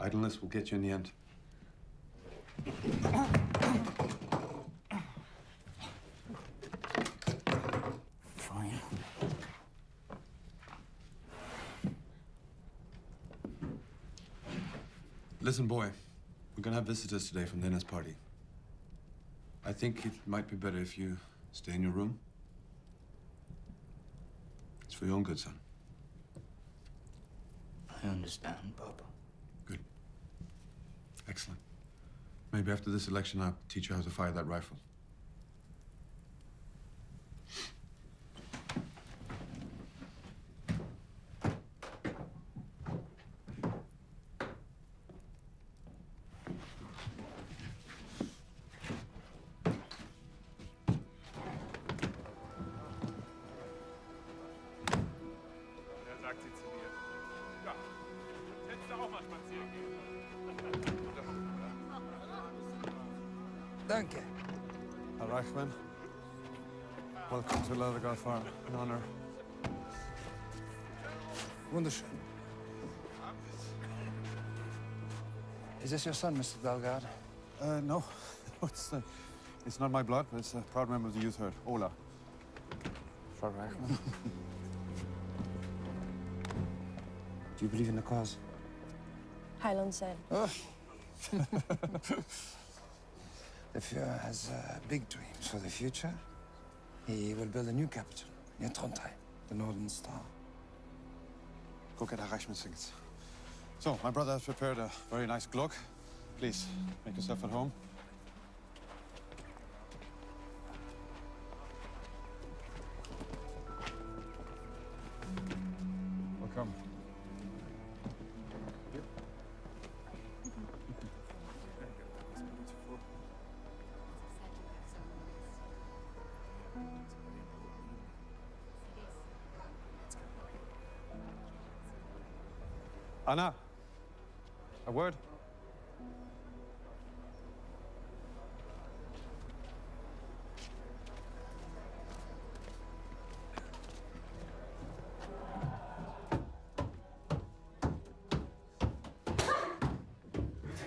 Idleness will get you in the end. Fine. Listen, boy. We're gonna have visitors today from Lena's party. I think it might be better if you stay in your room. It's for your own good, son. I understand, Papa. Good. Excellent. Maybe after this election, I'll teach you how to fire that rifle. Er sagt sie zu mir. Ja, hättest du auch mal spazieren gehen. Danke. Herr Reichman, welcome to Leatherguard Farm. An honor. Wunderschön. Is this your son, Mr. Bellegarde? No. It's not my blood, but it's a proud member of the youth herd, Ola. Frau Reichmann. Do you believe in the cause? Highland said. Oh. The Fuhrer has big dreams for the future. He will build a new capital near Trondheim, the Northern Star. Go get our Reichmann tickets. So, my brother has prepared a very nice Glock. Please, make yourself at home. Welcome. Anna, a word?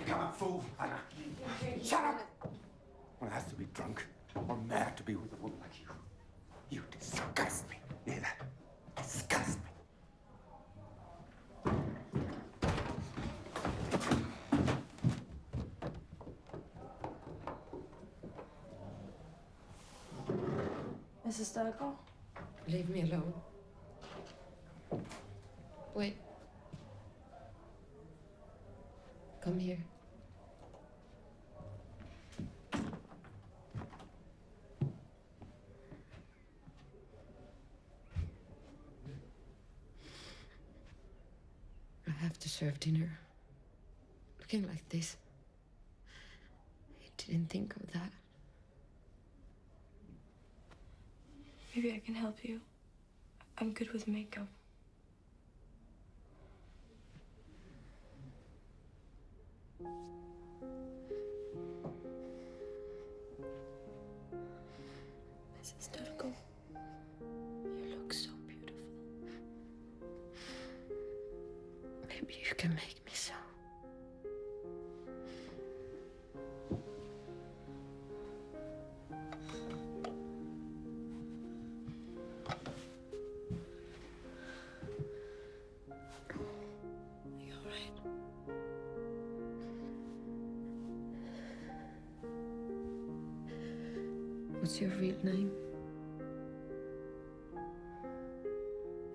Come on, fool, Anna. Shut up! One has to be drunk or mad to be with a woman like you. You disgust me. Hear that? Disgust me. Mrs. Darko? Leave me alone. Wait. Come here. I have to serve dinner. Looking like this. I didn't think of that. Maybe I can help you. I'm good with makeup. Mrs. Darko, you look so beautiful. Maybe you can make me so. You all right? What's your real name?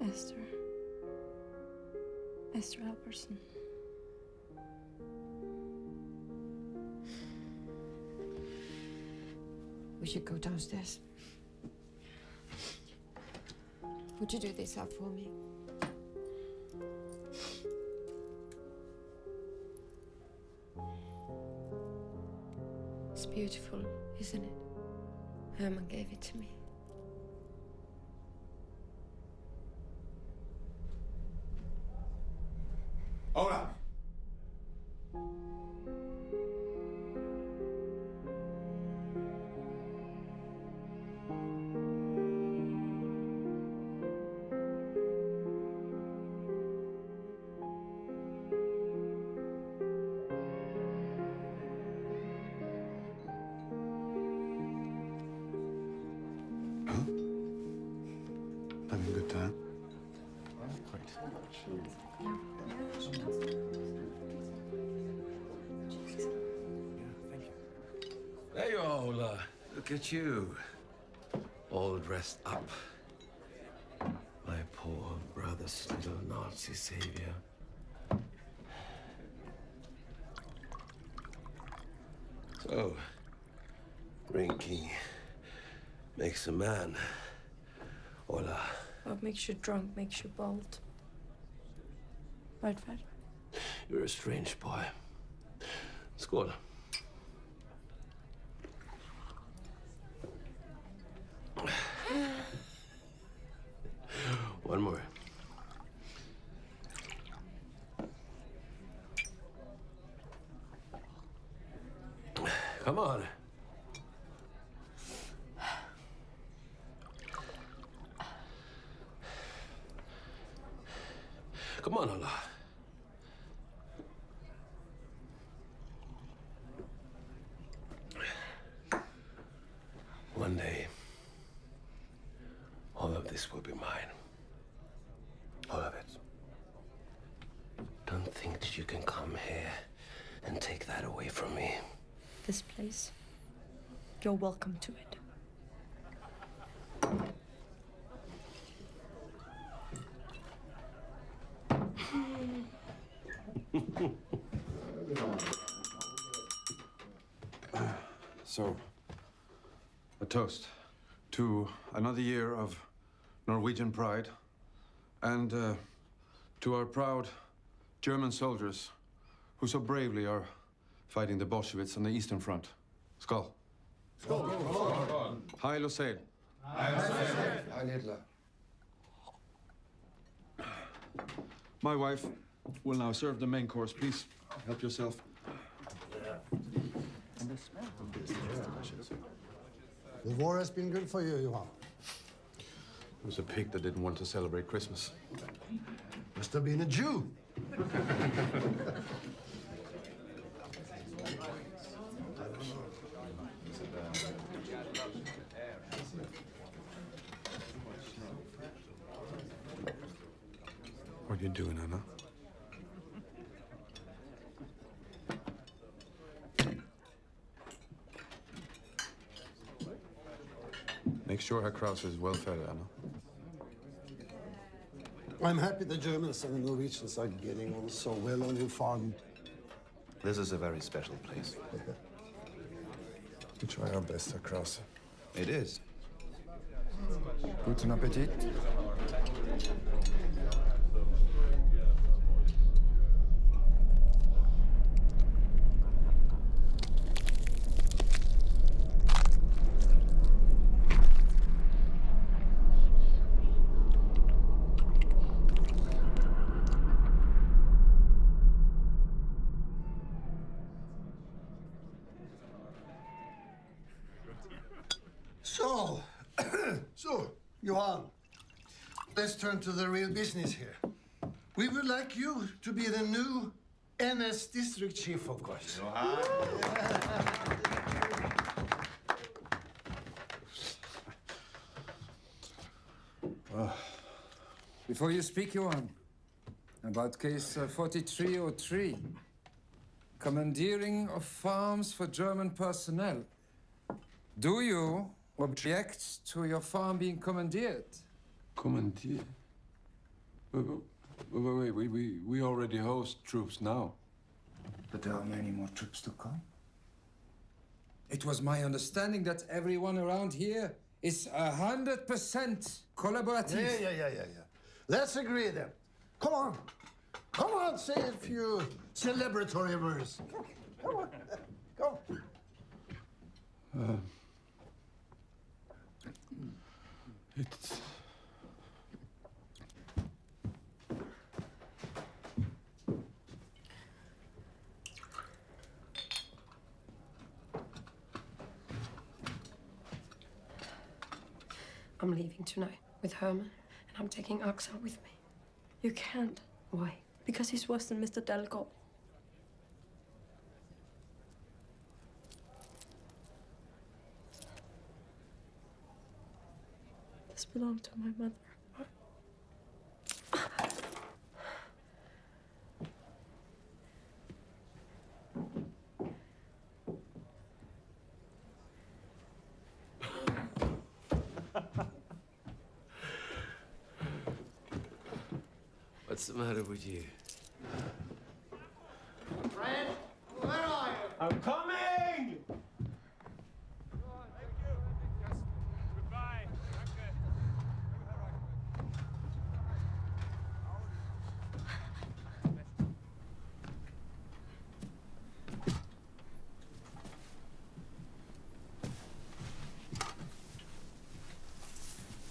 Esther. Esther Alperson. We should go downstairs. Would you do this up for me? It's beautiful, isn't it? Herman gave it to me. Ola! Having a good time? Great. There you are, Ola. Look at you. All dressed up. My poor brother's little Nazi savior. So, drinking makes a man. Ola. What makes you drunk makes you bold. Right, Fred? You're a strange boy. Skål. One more. Come on. Come on, Allah. One day, all of this will be mine. All of it. Don't think that you can come here and take that away from me. This place, you're welcome to it. So, a toast to another year of Norwegian pride and to our proud German soldiers who so bravely are fighting the Bolsheviks on the Eastern Front. Skål. Skål. Heil og seil. Heil Hitler. My wife will now serve the main course. Please help yourself. The war has been good for you, Johan. It was a pig that didn't want to celebrate Christmas. Must have been a Jew. What are you doing, Anna? Make sure Herr Krause is well fed, Anna. I'm happy the Germans and the Norwegians are getting on so well on your farm. This is a very special place. We try our best, Herr Krause. It is. Guten Appetit. So, Johan, let's turn to the real business here. We would like you to be the new NS district chief, of course. Before you speak, Johan, about case 4303, commandeering of farms for German personnel. Do you object to your farm being commandeered? Commandeered? Wait, we already host troops now. But there are many more troops to come. It was my understanding that everyone around here is 100% collaborative. Yeah. Let's agree then. Come on, say a few celebratory words. Come on, go. It's... I'm leaving tonight with Herman, and I'm taking Axel with me. You can't. Why? Because he's worse than Mr. Dalgaard. This belonged to my mother. What's the matter with you? Fred, where are you? I'm coming!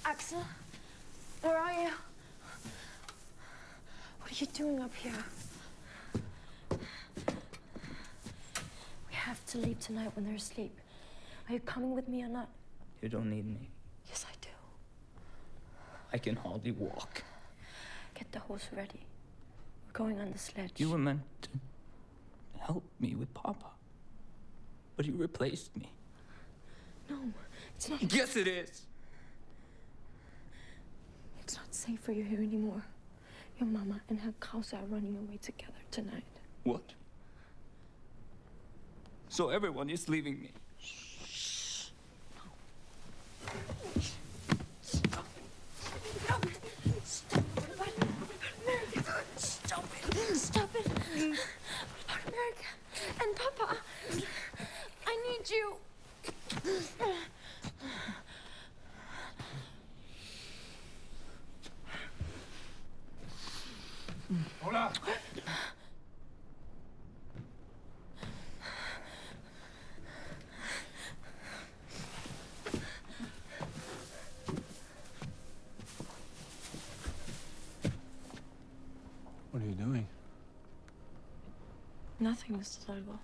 Axel, where are you? What are you doing up here? We have to leave tonight when they're asleep. Are you coming with me or not? You don't need me. Yes, I do. I can hardly walk. Get the horse ready. We're going on the sledge. You were meant to help me with Papa. But you replaced me. No, it's not. Yes, it is. It's not safe for you here anymore. Your mama and Herr Krause are running away together tonight. What? So everyone is leaving me. Stop it. Stop it. Stop it. What about America? And Papa? I need you. Hola. What are you doing? Nothing, Mr. Dalgo.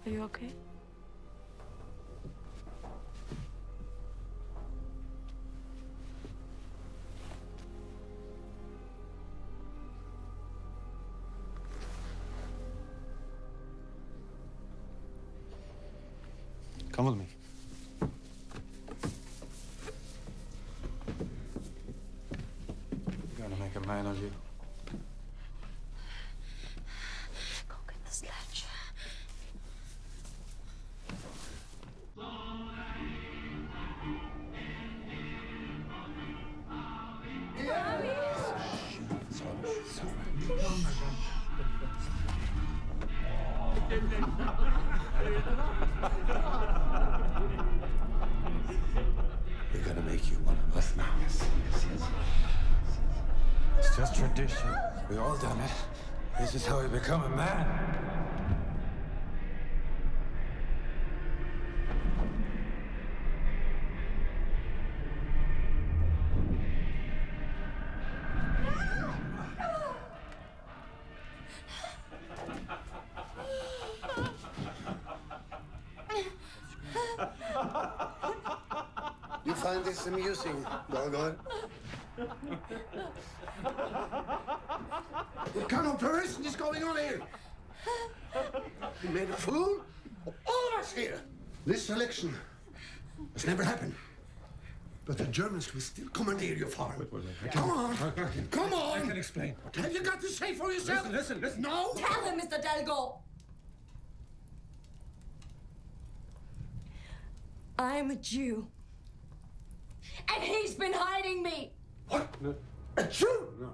Are you okay? Come with me. You're gonna make a man of you. Go get the sledge. We're gonna make you one of us now. Yes. It's just tradition. We all done it. This is how you become a man. You find this amusing, doggone? What kind of operation is going on here? You made a fool of all of us here. This election has never happened. But the Germans will still commandeer your farm. Come on! Come on! I can explain. What have you got to say for yourself? Listen. No! Tell him, Mr. Dalgo! I'm a Jew. And he's been hiding me! What? No. A Jew? No.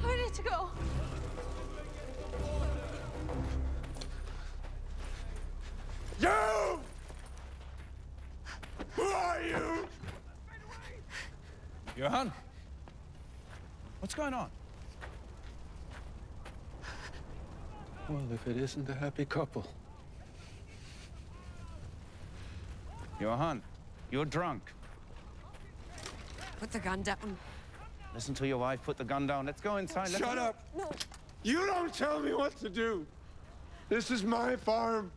I need to go. You! Who are you? Johann? What's going on? Well, if it isn't a happy couple. Johann, you're drunk. Put the gun down. Listen to your wife. Put the gun down. Let's go inside. Let's Shut up! No. You don't tell me what to do. This is my farm.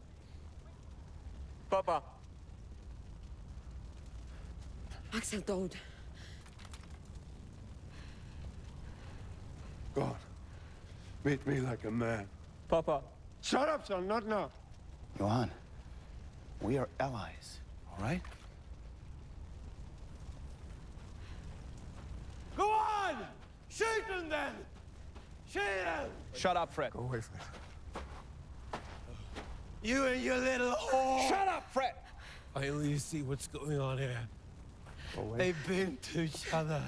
Papa. Axel, don't. Go on. Meet me like a man. Papa. Shut up, son. Not now. Johann, we are allies, all right? Go on! Shoot him then! Shoot him! Shut up, Fred. Go away from it. You and your little whore! Shut up, Fred! Finally, you see what's going on here. They've been to each other.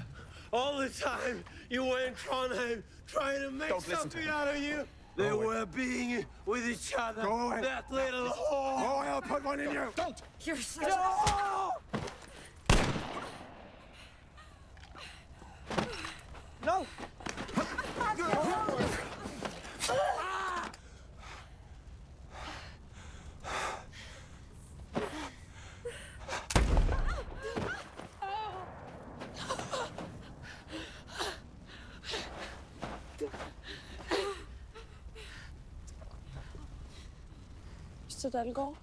All the time you were in Trondheim trying to make Don't listen to something him. out of you. They were being with each other. Go away. That little whore. Go away, I'll put one in you. Don't. You're such No! No! Så der det går.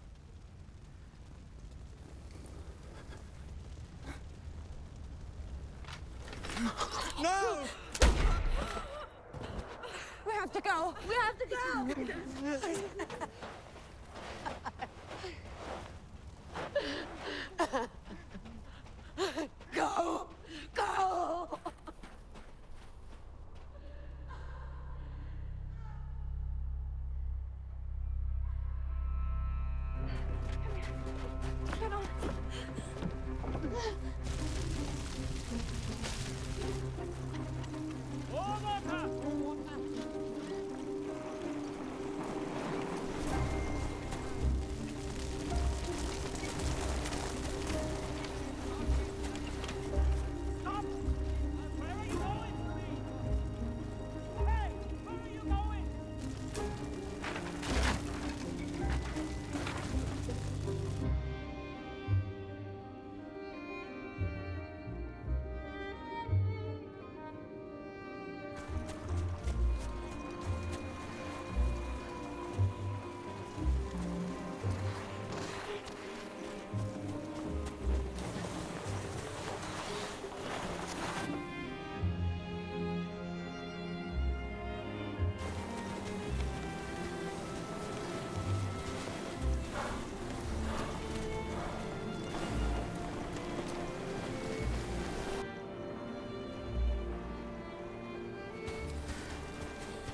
No! We have to go. We have to go. Go. Go. Get on.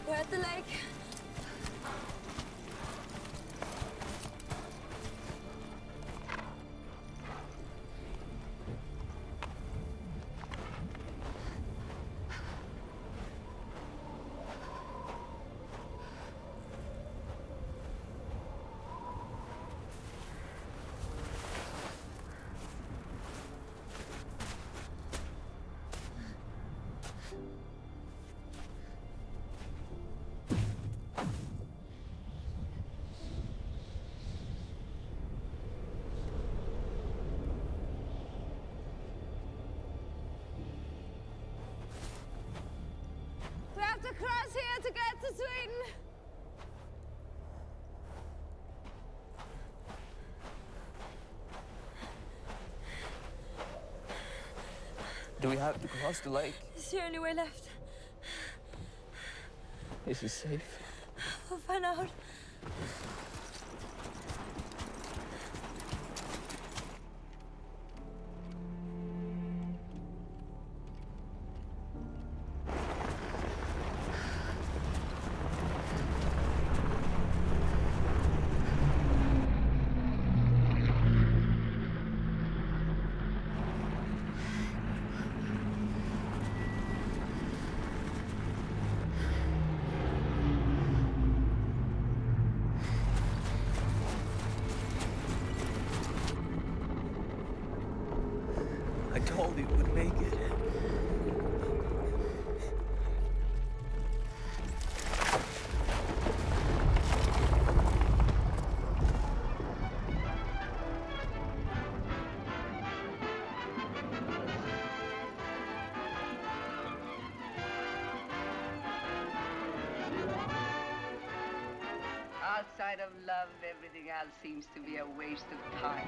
We're at the lake. We have to cross here to get to Sweden. Do we have to cross the lake? It's the only way left. Is it safe? We'll find out. I told you we'd make it. Outside of love, everything else seems to be a waste of time.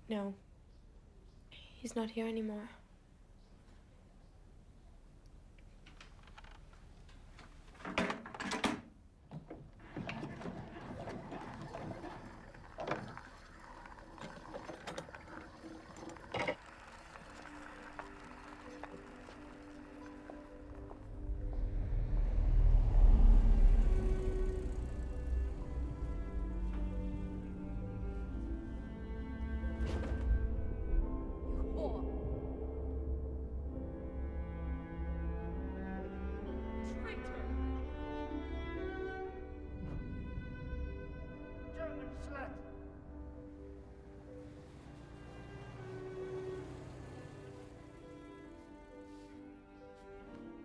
No. He's not here anymore.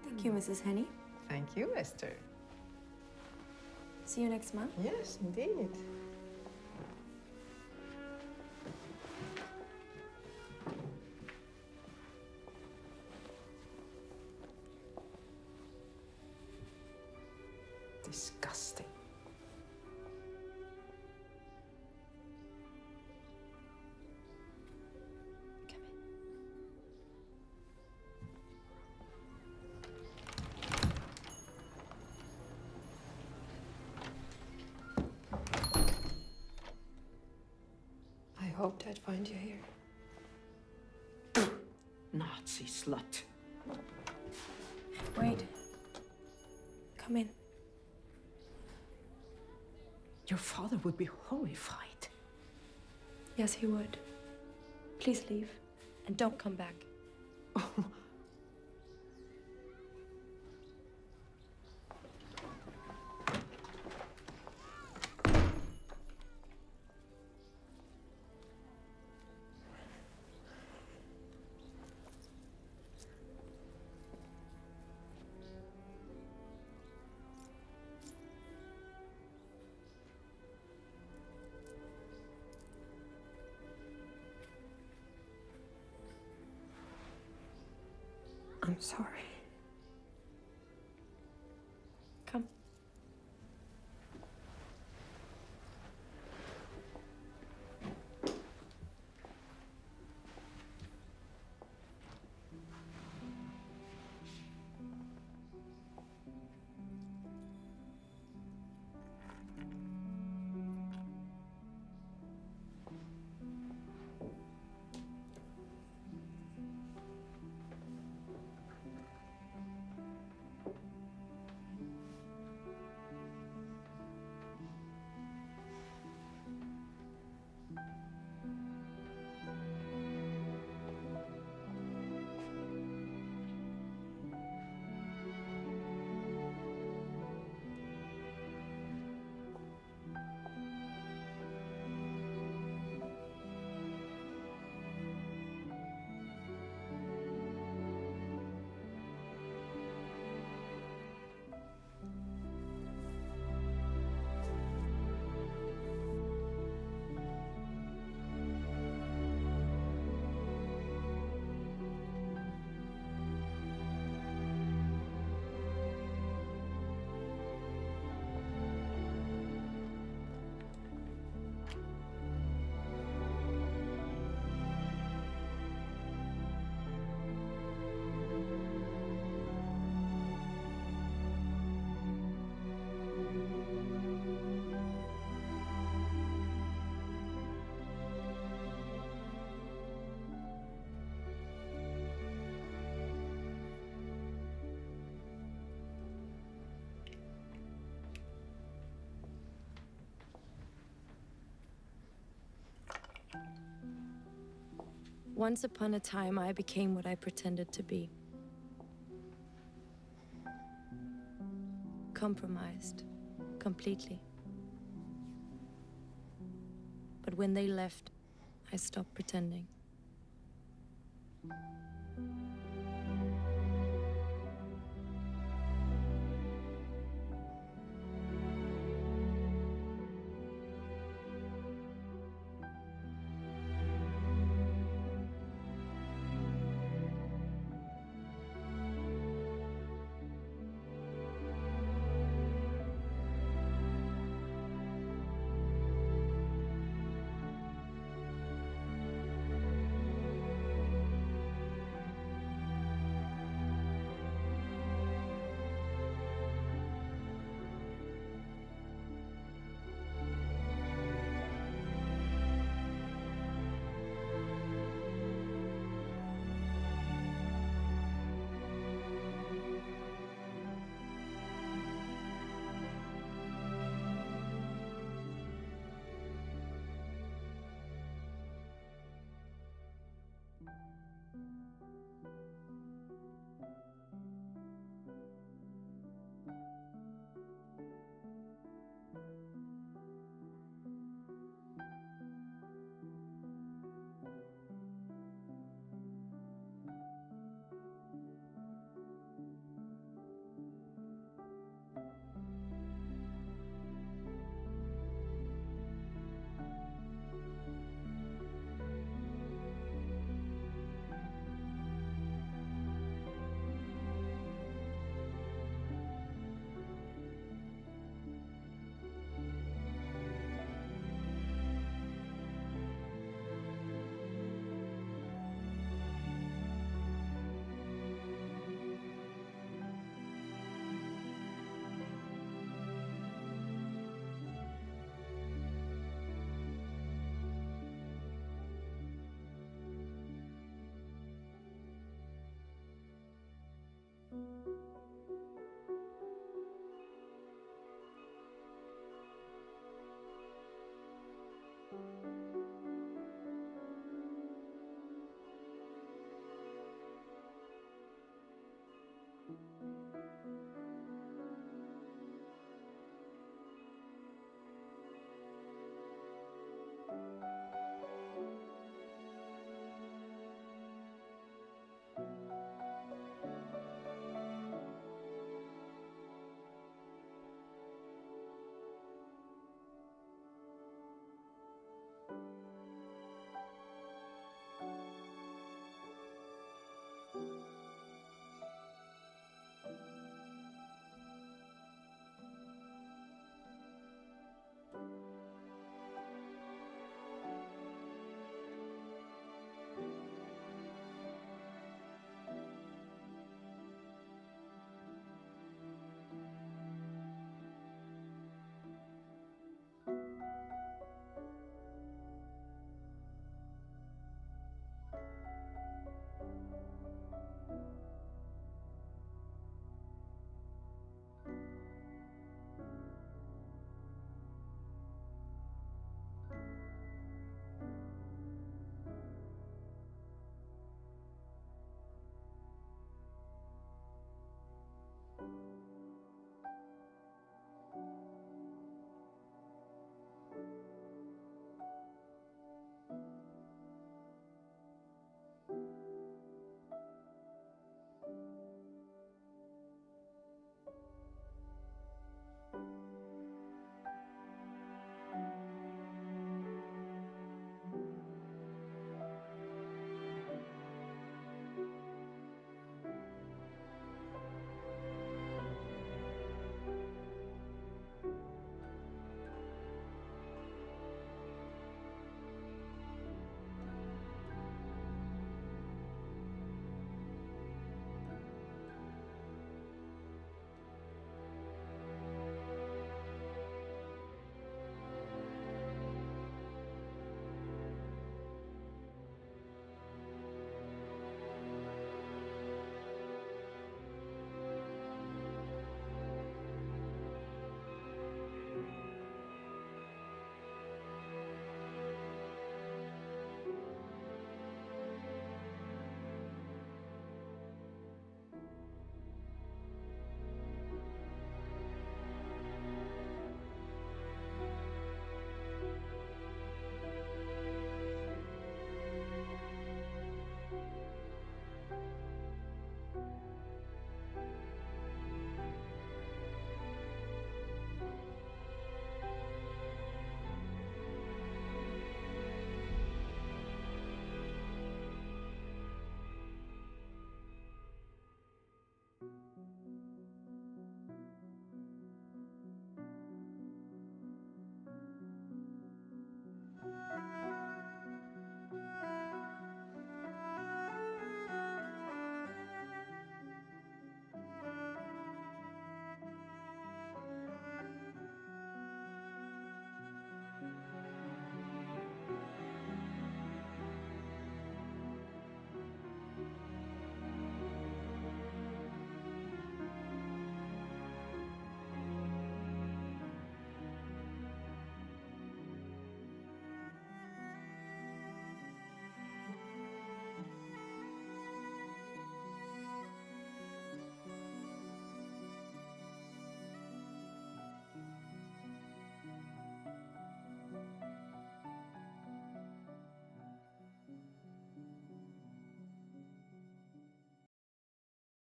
Thank you, Mrs. Henny. Thank you, Esther. See you next month. Yes, indeed. Disgusting. I hoped I'd find you here. Nazi slut. Wait. Come in. Your father would be horrified. Yes, he would. Please leave. And don't come back. I'm sorry. Come. Once upon a time, I became what I pretended to be. Compromised. Completely. But when they left, I stopped pretending.